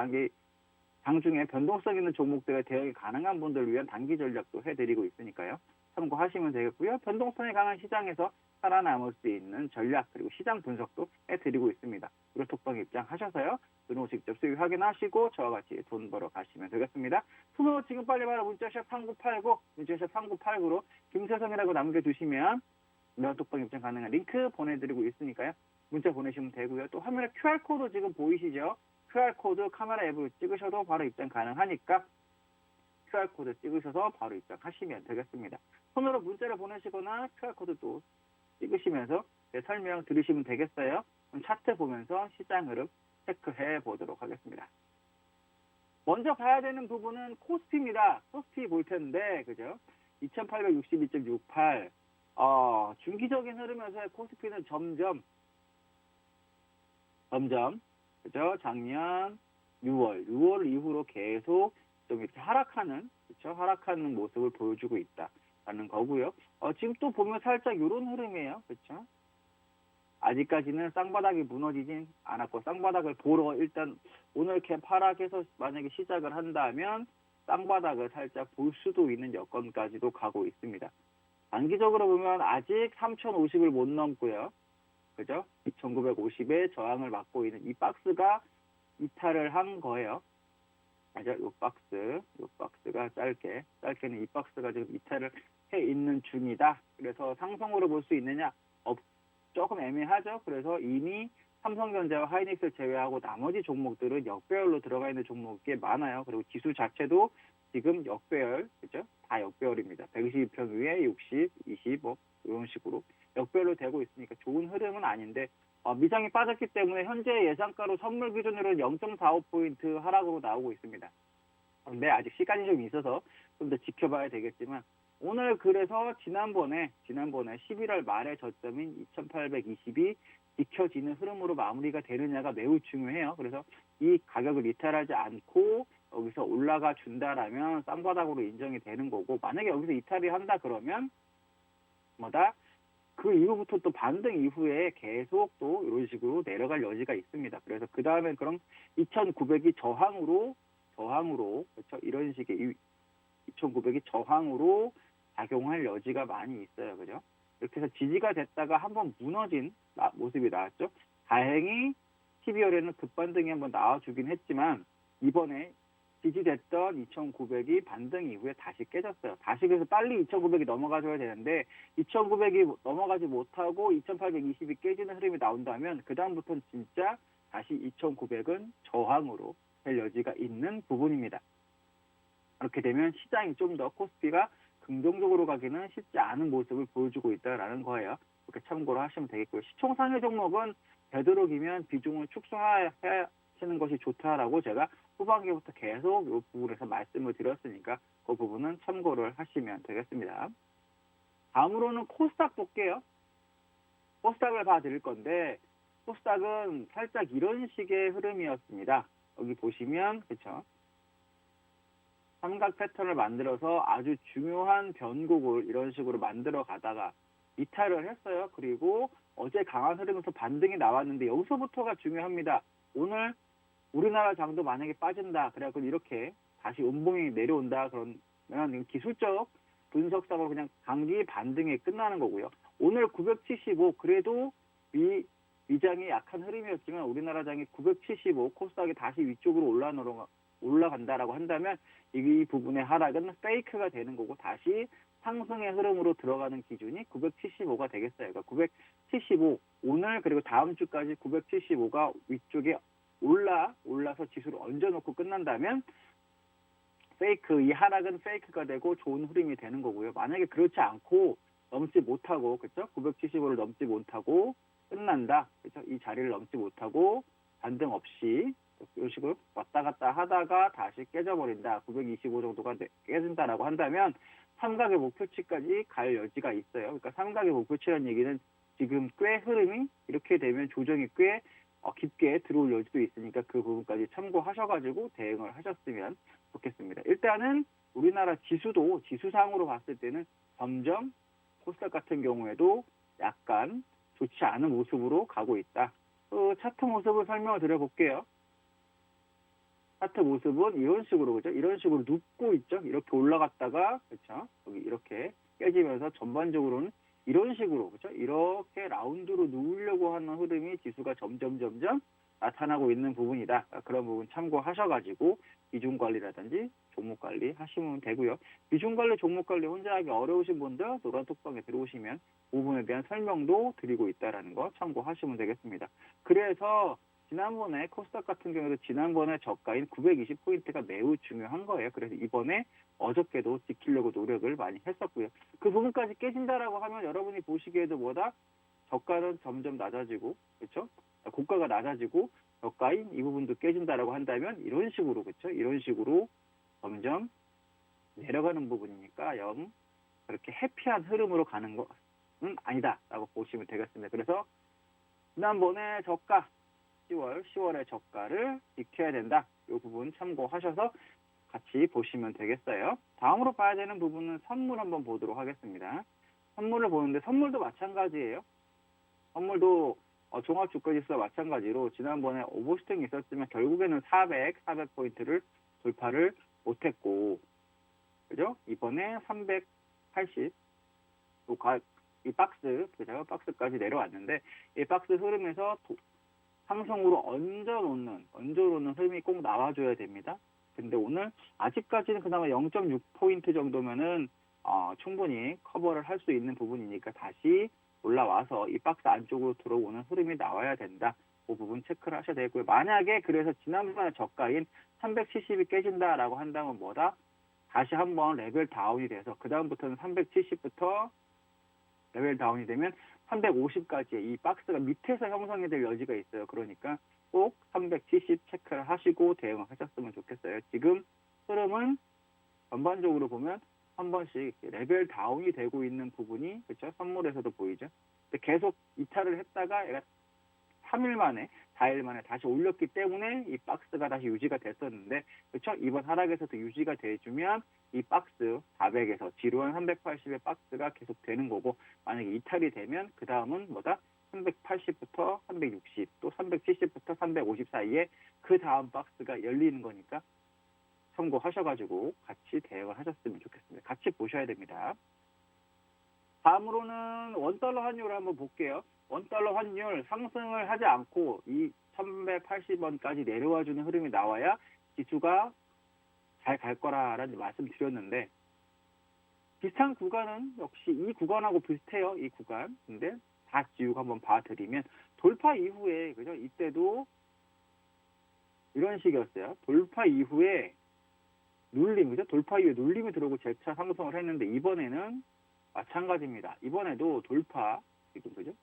장중에 변동성 있는 종목들의 대응이 가능한 분들을 위한 단기 전략도 해드리고 있으니까요. 참고하시면 되겠고요. 변동성이 강한 시장에서 살아남을 수 있는 전략, 그리고 시장 분석도 해드리고 있습니다. 무료톡방 입장하셔서요. 등록 직접 수익 확인하시고 저와 같이 돈 벌어 가시면 되겠습니다. 손으로 지금 빨리 바로 문자샵 3989, 문자샵 3989로 김세성이라고 남겨주시면 무료톡방 입장 가능한 링크 보내드리고 있으니까요. 문자 보내시면 되고요. 또 화면에 QR코드 지금 보이시죠? QR코드 카메라 앱으로 찍으셔도 바로 입장 가능하니까 QR코드 찍으셔서 바로 입장하시면 되겠습니다. 손으로 문자를 보내시거나 QR코드도 찍으시면서 설명 들으시면 되겠어요. 그럼 차트 보면서 시장 흐름 체크해 보도록 하겠습니다. 먼저 봐야 되는 부분은 코스피입니다. 코스피 볼 텐데, 그죠? 2862.68, 중기적인 흐름에서 코스피는 점점, 그죠? 작년 6월 이후로 계속 좀 이렇게 하락하는, 그죠? 하락하는 모습을 보여주고 있다라는 거고요. 지금 또 보면 살짝 이런 흐름이에요. 그죠? 아직까지는 쌍바닥이 무너지진 않았고, 쌍바닥을 보러 일단 오늘 갭 하락해서 만약에 시작을 한다면 쌍바닥을 살짝 볼 수도 있는 여건까지도 가고 있습니다. 단기적으로 보면 아직 3050을 못 넘고요. 그죠? 2950에 저항을 막고 있는 이 박스가 이탈을 한 거예요. 맞아, 요 박스가 짧게는 이 박스가 지금 이탈을 해 있는 중이다. 그래서 상승으로 볼 수 있느냐? 조금 애매하죠. 그래서 이미 삼성전자와 하이닉스를 제외하고 나머지 종목들은 역배열로 들어가 있는 종목이 꽤 많아요. 그리고 지수 자체도 지금 역배열, 그죠? 다 역배열입니다. 122평 위에 60, 20, 이런 식으로 역배열로 되고 있으니까 좋은 흐름은 아닌데, 미장이 빠졌기 때문에 현재 예상가로 선물 기준으로 0.45포인트 하락으로 나오고 있습니다. 근데 아직 시간이 좀 있어서 좀 더 지켜봐야 되겠지만, 오늘 그래서 지난번에 11월 말의 저점인 2820이 지켜지는 흐름으로 마무리가 되느냐가 매우 중요해요. 그래서 이 가격을 이탈하지 않고 여기서 올라가 준다라면 쌍바닥으로 인정이 되는 거고, 만약에 여기서 이탈이 한다 그러면 그 이후부터 또 반등 이후에 계속 또 이런 식으로 내려갈 여지가 있습니다. 그래서 그 다음에 그럼 2900이 저항으로 그렇죠? 이런 식의 2900이 저항으로 작용할 여지가 많이 있어요. 그죠? 이렇게 해서 지지가 됐다가 한번 무너진 모습이 나왔죠. 다행히 12월에는 급반등이 한번 나와주긴 했지만, 이번에 지지됐던 2,900이 반등 이후에 다시 깨졌어요. 다시 그래서 빨리 2,900이 넘어가줘야 되는데 2,900이 넘어가지 못하고 2,820이 깨지는 흐름이 나온다면 그 다음부터는 진짜 다시 2,900은 저항으로 될 여지가 있는 부분입니다. 그렇게 되면 시장이 좀 더 코스피가 긍정적으로 가기는 쉽지 않은 모습을 보여주고 있다라는 거예요. 그렇게 참고로 하시면 되겠고요. 시총상위 종목은 되도록이면 비중을 축소하시는 것이 좋다라고 제가 후반기부터 계속 이 부분에서 말씀을 드렸으니까 그 부분은 참고를 하시면 되겠습니다. 다음으로는 코스닥 볼게요. 코스닥을 봐드릴 건데, 코스닥은 살짝 이런 식의 흐름이었습니다. 여기 보시면, 그쵸? 삼각 패턴을 만들어서 아주 중요한 변곡을 이런 식으로 만들어 가다가 이탈을 했어요. 그리고 어제 강한 흐름에서 반등이 나왔는데 여기서부터가 중요합니다. 오늘 우리나라 장도 만약에 빠진다. 그래갖고 이렇게 다시 음봉이 내려온다. 그러면 기술적 분석상으로 그냥 단기 반등에 끝나는 거고요. 오늘 975 그래도 위장이 약한 흐름이었지만 우리나라 장이 975 코스닥이 다시 위쪽으로 올라간다라고 한다면 이 부분의 하락은 페이크가 되는 거고 다시 상승의 흐름으로 들어가는 기준이 975가 되겠어요. 그러니까 975 오늘 그리고 다음 주까지 975가 위쪽에 올라서 지수를 얹어놓고 끝난다면 이 하락은 페이크가 되고 좋은 흐름이 되는 거고요. 만약에 그렇지 않고 넘지 못하고, 그렇죠? 975를 넘지 못하고 끝난다. 그렇죠? 이 자리를 넘지 못하고 반등 없이 이런 식으로 왔다 갔다 하다가 다시 깨져버린다. 925 정도가 깨진다라고 한다면 삼각의 목표치까지 갈 여지가 있어요. 그러니까 삼각의 목표치라는 얘기는 지금 꽤 흐름이 이렇게 되면 조정이 꽤 깊게 들어올 여지도 있으니까 그 부분까지 참고하셔가지고 대응을 하셨으면 좋겠습니다. 일단은 우리나라 지수도 지수상으로 봤을 때는 점점 코스닥 같은 경우에도 약간 좋지 않은 모습으로 가고 있다. 차트 모습을 설명을 드려볼게요. 차트 모습은 이런 식으로, 그죠? 이런 식으로 눕고 있죠? 이렇게 올라갔다가, 그렇죠? 여기 이렇게 깨지면서 전반적으로는 이런 식으로, 그렇죠? 이렇게 라운드로 누우려고 하는 흐름이 지수가 점점 나타나고 있는 부분이다. 그런 부분 참고하셔가지고 비중 관리라든지 종목 관리 하시면 되고요. 비중 관리, 종목 관리 혼자 하기 어려우신 분들 노란톡방에 들어오시면 그 부분에 대한 설명도 드리고 있다는 거 참고하시면 되겠습니다. 그래서 지난번에 코스닥 같은 경우도 지난번에 저가인 920포인트가 매우 중요한 거예요. 그래서 이번에 어저께도 지키려고 노력을 많이 했었고요. 그 부분까지 깨진다라고 하면 여러분이 보시기에도 저가는 점점 낮아지고, 그렇죠? 고가가 낮아지고 저가인 이 부분도 깨진다라고 한다면 이런 식으로, 그렇죠? 이런 식으로 점점 내려가는 부분이니까 그렇게 해피한 흐름으로 가는 거 아니다라고 보시면 되겠습니다. 그래서 지난번에 저가 10월의 저가를 지켜야 된다. 이 부분 참고하셔서 같이 보시면 되겠어요. 다음으로 봐야 되는 부분은 선물 한번 보도록 하겠습니다. 선물을 보는데 선물도 마찬가지예요. 선물도 종합주가지수와 마찬가지로 지난번에 오버슈팅이 있었지만 결국에는 400포인트를 돌파를 못했고, 그죠? 이번에 380, 이 박스까지 내려왔는데, 이 박스 흐름에서 상승으로 얹어놓는 흐름이 꼭 나와줘야 됩니다. 근데 오늘 아직까지는 그나마 0.6포인트 정도면은 충분히 커버를 할 수 있는 부분이니까 다시 올라와서 이 박스 안쪽으로 들어오는 흐름이 나와야 된다. 그 부분 체크를 하셔야 되고요. 만약에 그래서 지난번에 저가인 370이 깨진다라고 한다면 뭐다? 다시 한번 레벨 다운이 돼서 그 다음부터는 370부터 레벨 다운이 되면 350까지의 이 박스가 밑에서 형성이 될 여지가 있어요. 그러니까 꼭 370 체크를 하시고 대응을 하셨으면 좋겠어요. 지금 흐름은 전반적으로 보면 한 번씩 레벨 다운이 되고 있는 부분이, 그렇죠? 선물에서도 보이죠. 근데 계속 이탈을 했다가 얘가 3일 만에, 4일 만에 다시 올렸기 때문에 이 박스가 다시 유지가 됐었는데, 그렇죠? 이번 하락에서도 유지가 돼주면 이 박스 400에서 지루한 380의 박스가 계속 되는 거고, 만약에 이탈이 되면 그 다음은 뭐다? 380부터 360, 또 370부터 350 사이에 그 다음 박스가 열리는 거니까 참고하셔가지고 같이 대응을 하셨으면 좋겠습니다. 같이 보셔야 됩니다. 다음으로는 원달러 환율을 한번 볼게요. 원달러 환율 상승을 하지 않고 이 1180원까지 내려와주는 흐름이 나와야 지수가 잘 갈 거라는 말씀드렸는데, 비슷한 구간은 역시 이 구간하고 비슷해요. 이 구간. 근데 다 지우고 한번 봐드리면 돌파 이후에, 그죠? 이때도 이런 식이었어요. 돌파 이후에 눌림, 그죠? 돌파 이후에 눌림이 들어오고 재차 상승을 했는데, 이번에는 마찬가지입니다. 이번에도 돌파, 지금, 그죠?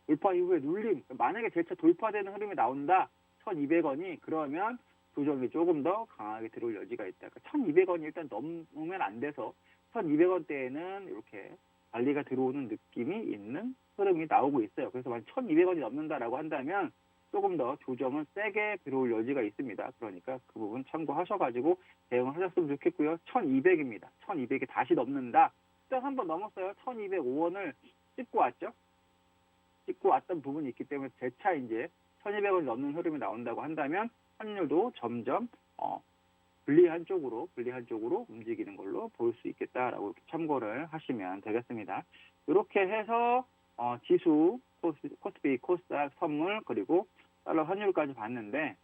돌파 이후에 눌림, 만약에 재차 돌파되는 흐름이 나온다, 1200원이, 그러면 조정이 조금 더 강하게 들어올 여지가 있다. 그러니까 1200원이 일단 넘으면 안 돼서 1200원대에는 이렇게 관리가 들어오는 느낌이 있는 흐름이 나오고 있어요. 그래서 만약 1200원이 넘는다라고 한다면 조금 더 조정은 세게 들어올 여지가 있습니다. 그러니까 그 부분 참고하셔가지고 대응을 하셨으면 좋겠고요. 1200입니다. 1200이 다시 넘는다. 일단 한번 넘었어요. 1205원을 찍고 왔죠. 찍고 왔던 부분이 있기 때문에 재차 이제 1200원이 넘는 흐름이 나온다고 한다면 환율도 점점 불리한 쪽으로 움직이는 걸로 볼 수 있겠다라고 이렇게 참고를 하시면 되겠습니다. 이렇게 해서 지수, 코스피, 코스닥, 선물, 그리고 달러 환율까지 봤는데,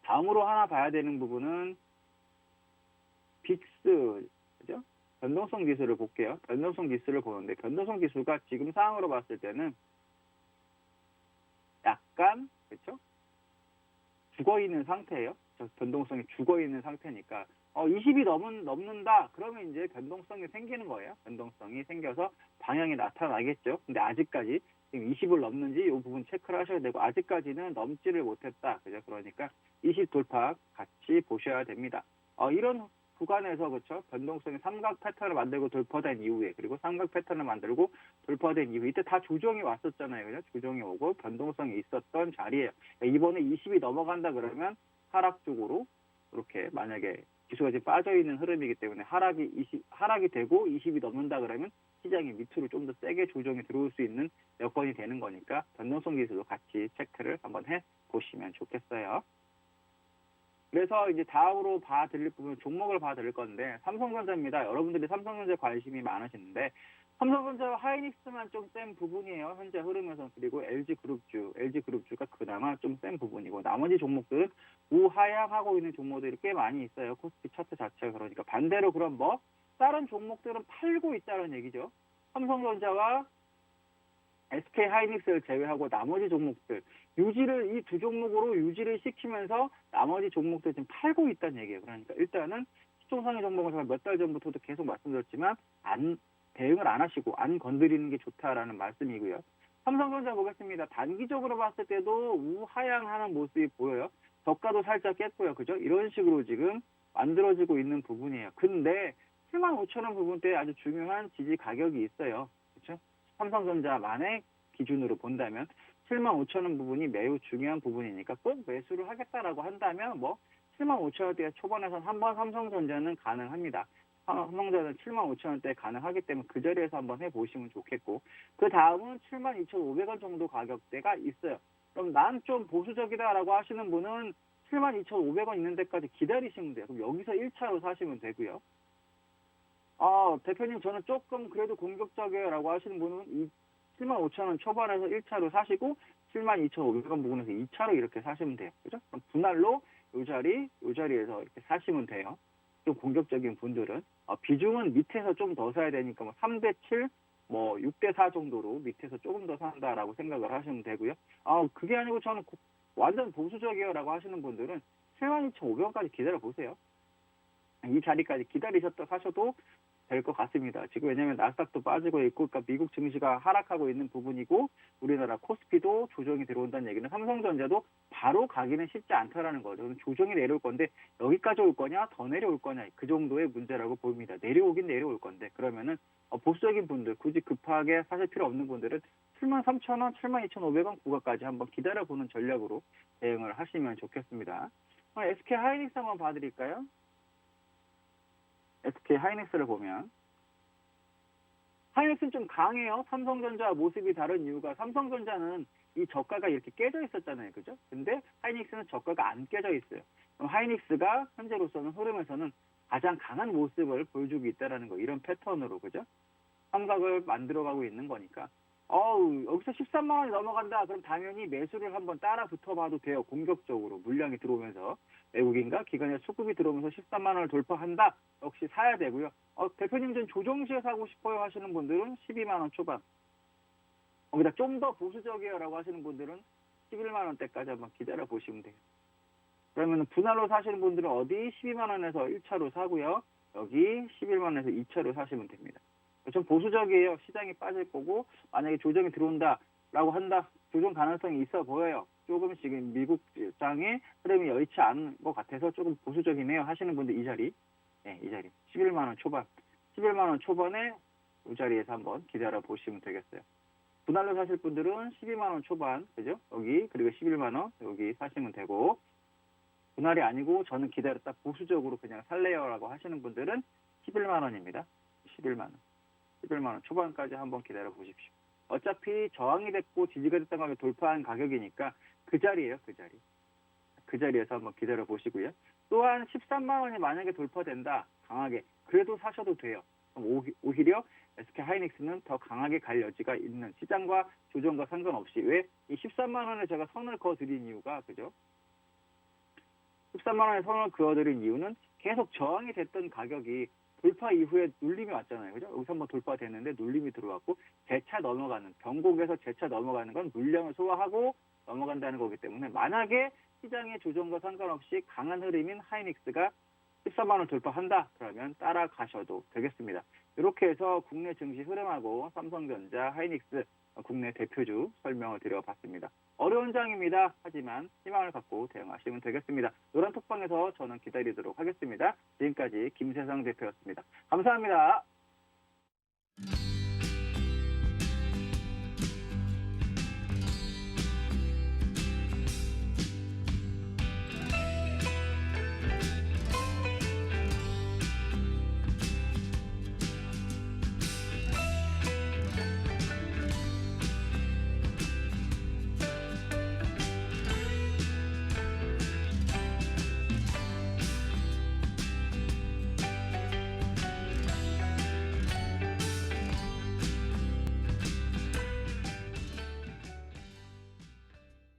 다음으로 하나 봐야 되는 부분은 빅스, 그죠? 변동성 지수를 볼게요. 변동성 지수를 보는데, 변동성 지수가 지금 상황으로 봤을 때는 약간, 그렇죠? 죽어있는 상태예요. 변동성이 죽어있는 상태니까 20이 넘는다. 그러면 이제 변동성이 생기는 거예요. 변동성이 생겨서 방향이 나타나겠죠. 근데 아직까지 지금 20을 넘는지 이 부분 체크를 하셔야 되고, 아직까지는 넘지를 못했다. 그죠? 그러니까 20 돌파 같이 보셔야 됩니다. 이런 구간에서, 그렇죠? 변동성이 삼각 패턴을 만들고 돌파된 이후에, 그리고 삼각 패턴을 만들고 돌파된 이후에, 이때 다 조정이 왔었잖아요. 그죠? 조정이 오고 변동성이 있었던 자리예요. 이번에 20이 넘어간다 그러면 하락 쪽으로, 이렇게 만약에 지수가 지금 빠져있는 흐름이기 때문에 하락이 되고 20이 넘는다 그러면 시장이 밑으로 좀 더 세게 조정이 들어올 수 있는 여건이 되는 거니까 변동성 지수도 같이 체크를 한번 해 보시면 좋겠어요. 그래서 이제 다음으로 봐드릴 부분, 종목을 봐드릴 건데, 삼성전자입니다. 여러분들이 삼성전자에 관심이 많으시는데, 삼성전자와 하이닉스만 좀 센 부분이에요. 현재 흐름에서. 그리고 LG그룹주가 그나마 좀 센 부분이고, 나머지 종목들은 우하향하고 있는 종목들이 꽤 많이 있어요. 코스피 차트 자체가. 그러니까 반대로 그럼 다른 종목들은 팔고 있다는 얘기죠. 삼성전자와 SK 하이닉스를 제외하고 나머지 종목들 이 두 종목으로 유지를 시키면서 나머지 종목들 지금 팔고 있다는 얘기예요. 그러니까 일단은 시총상위 종목은 제가 몇 달 전부터도 계속 말씀드렸지만 대응을 안 하시고 안 건드리는 게 좋다라는 말씀이고요. 삼성전자 보겠습니다. 단기적으로 봤을 때도 우하향하는 모습이 보여요. 저가도 살짝 깼고요. 그죠? 이런 식으로 지금 만들어지고 있는 부분이에요. 근데 75,000원 부분대에 아주 중요한 지지 가격이 있어요. 삼성전자만의 기준으로 본다면 75,000원 부분이 매우 중요한 부분이니까 꼭 매수를 하겠다라고 한다면 뭐 75,000원대 초반에선 한번 삼성전자는 가능합니다. 삼성전자는 75,000원대 가능하기 때문에 그 자리에서 한번 해보시면 좋겠고, 그 다음은 72,500원 정도 가격대가 있어요. 그럼 난 좀 보수적이다라고 하시는 분은 72,500원 있는 데까지 기다리시면 돼요. 그럼 여기서 1차로 사시면 되고요. 대표님 저는 조금 그래도 공격적이에요라고 하시는 분은 75,000원 초반에서 1차로 사시고 72,500원 부분에서 2차로 이렇게 사시면 돼요. 그죠? 그럼 분할로 요 자리에서 이렇게 사시면 돼요. 좀 공격적인 분들은 비중은 밑에서 좀 더 사야 되니까 뭐 3대 7, 뭐 6대 4 정도로 밑에서 조금 더 산다라고 생각을 하시면 되고요. 그게 아니고 저는 완전 보수적이에요라고 하시는 분들은 72,500원까지 기다려 보세요. 이 자리까지 기다리셨다 사셔도 될 것 같습니다. 지금 왜냐하면 나스닥도 빠지고 있고, 그러니까 미국 증시가 하락하고 있는 부분이고, 우리나라 코스피도 조정이 들어온다는 얘기는 삼성전자도 바로 가기는 쉽지 않다라는 거죠. 조정이 내려올 건데 여기까지 올 거냐, 더 내려올 거냐, 그 정도의 문제라고 보입니다. 내려오긴 내려올 건데, 그러면은 보수적인 분들, 굳이 급하게 사실 필요 없는 분들은 73,000원, 72,500원 구간까지 한번 기다려보는 전략으로 대응을 하시면 좋겠습니다. SK 하이닉스 한번 봐드릴까요? SK 하이닉스를 보면 하이닉스는 좀 강해요. 삼성전자 모습이 다른 이유가, 삼성전자는 이 저가가 이렇게 깨져 있었잖아요. 그죠? 근데 하이닉스는 저가가 안 깨져 있어요. 그럼 하이닉스가 현재로서는 흐름에서는 가장 강한 모습을 보여주고 있다는 거, 이런 패턴으로, 그죠? 삼각을 만들어가고 있는 거니까. 여기서 13만 원이 넘어간다. 그럼 당연히 매수를 한번 따라 붙어봐도 돼요. 공격적으로 물량이 들어오면서, 외국인과 기관의 수급이 들어오면서 13만 원을 돌파한다. 역시 사야 되고요. 대표님 전 조정시에 사고 싶어요 하시는 분들은 12만 원 초반. 거기다 좀 더 보수적이에요라고 하시는 분들은 11만 원대까지 한번 기다려 보시면 돼요. 그러면 분할로 사시는 분들은 어디 12만 원에서 1차로 사고요. 여기 11만 원에서 2차로 사시면 됩니다. 좀 보수적이에요. 시장이 빠질 거고, 만약에 조정이 들어온다라고 한다, 조정 가능성이 있어 보여요. 조금 지금 미국 시장의 흐름이 여의치 않은 것 같아서 조금 보수적이네요 하시는 분들 이 자리 11만 원 초반, 11만 원 초반에 이 자리에서 한번 기다려 보시면 되겠어요. 분할로 사실 분들은 12만 원 초반, 그죠? 여기, 그리고 11만 원 여기 사시면 되고, 분할이 아니고 저는 기다렸다 보수적으로 그냥 살래요라고 하시는 분들은 11만 원입니다. 11만 원 초반까지 한번 기다려 보십시오. 어차피 저항이 됐고 지지가 됐던 가면 돌파한 가격이니까 그 자리예요. 그 자리에서 한번 기다려 보시고요. 또한 13만 원이 만약에 돌파된다, 강하게, 그래도 사셔도 돼요. 그럼 오히려 SK 하이닉스는 더 강하게 갈 여지가 있는, 시장과 조정과 상관없이. 왜? 이 13만 원에 제가 선을 그어드린 이유가, 그죠? 13만 원에 선을 그어드린 이유는 계속 저항이 됐던 가격이 돌파 이후에 눌림이 왔잖아요. 그죠? 여기서 한번 돌파됐는데 눌림이 들어왔고, 재차 넘어가는, 변곡에서 재차 넘어가는 건 물량을 소화하고 넘어간다는 거기 때문에, 만약에 시장의 조정과 상관없이 강한 흐름인 하이닉스가 14만 원 돌파한다, 그러면 따라가셔도 되겠습니다. 이렇게 해서 국내 증시 흐름하고 삼성전자, 하이닉스 국내 대표주 설명을 드려봤습니다. 어려운 장입니다. 하지만 희망을 갖고 대응하시면 되겠습니다. 노란 톡방에서 저는 기다리도록 하겠습니다. 지금까지 김세성 대표였습니다. 감사합니다.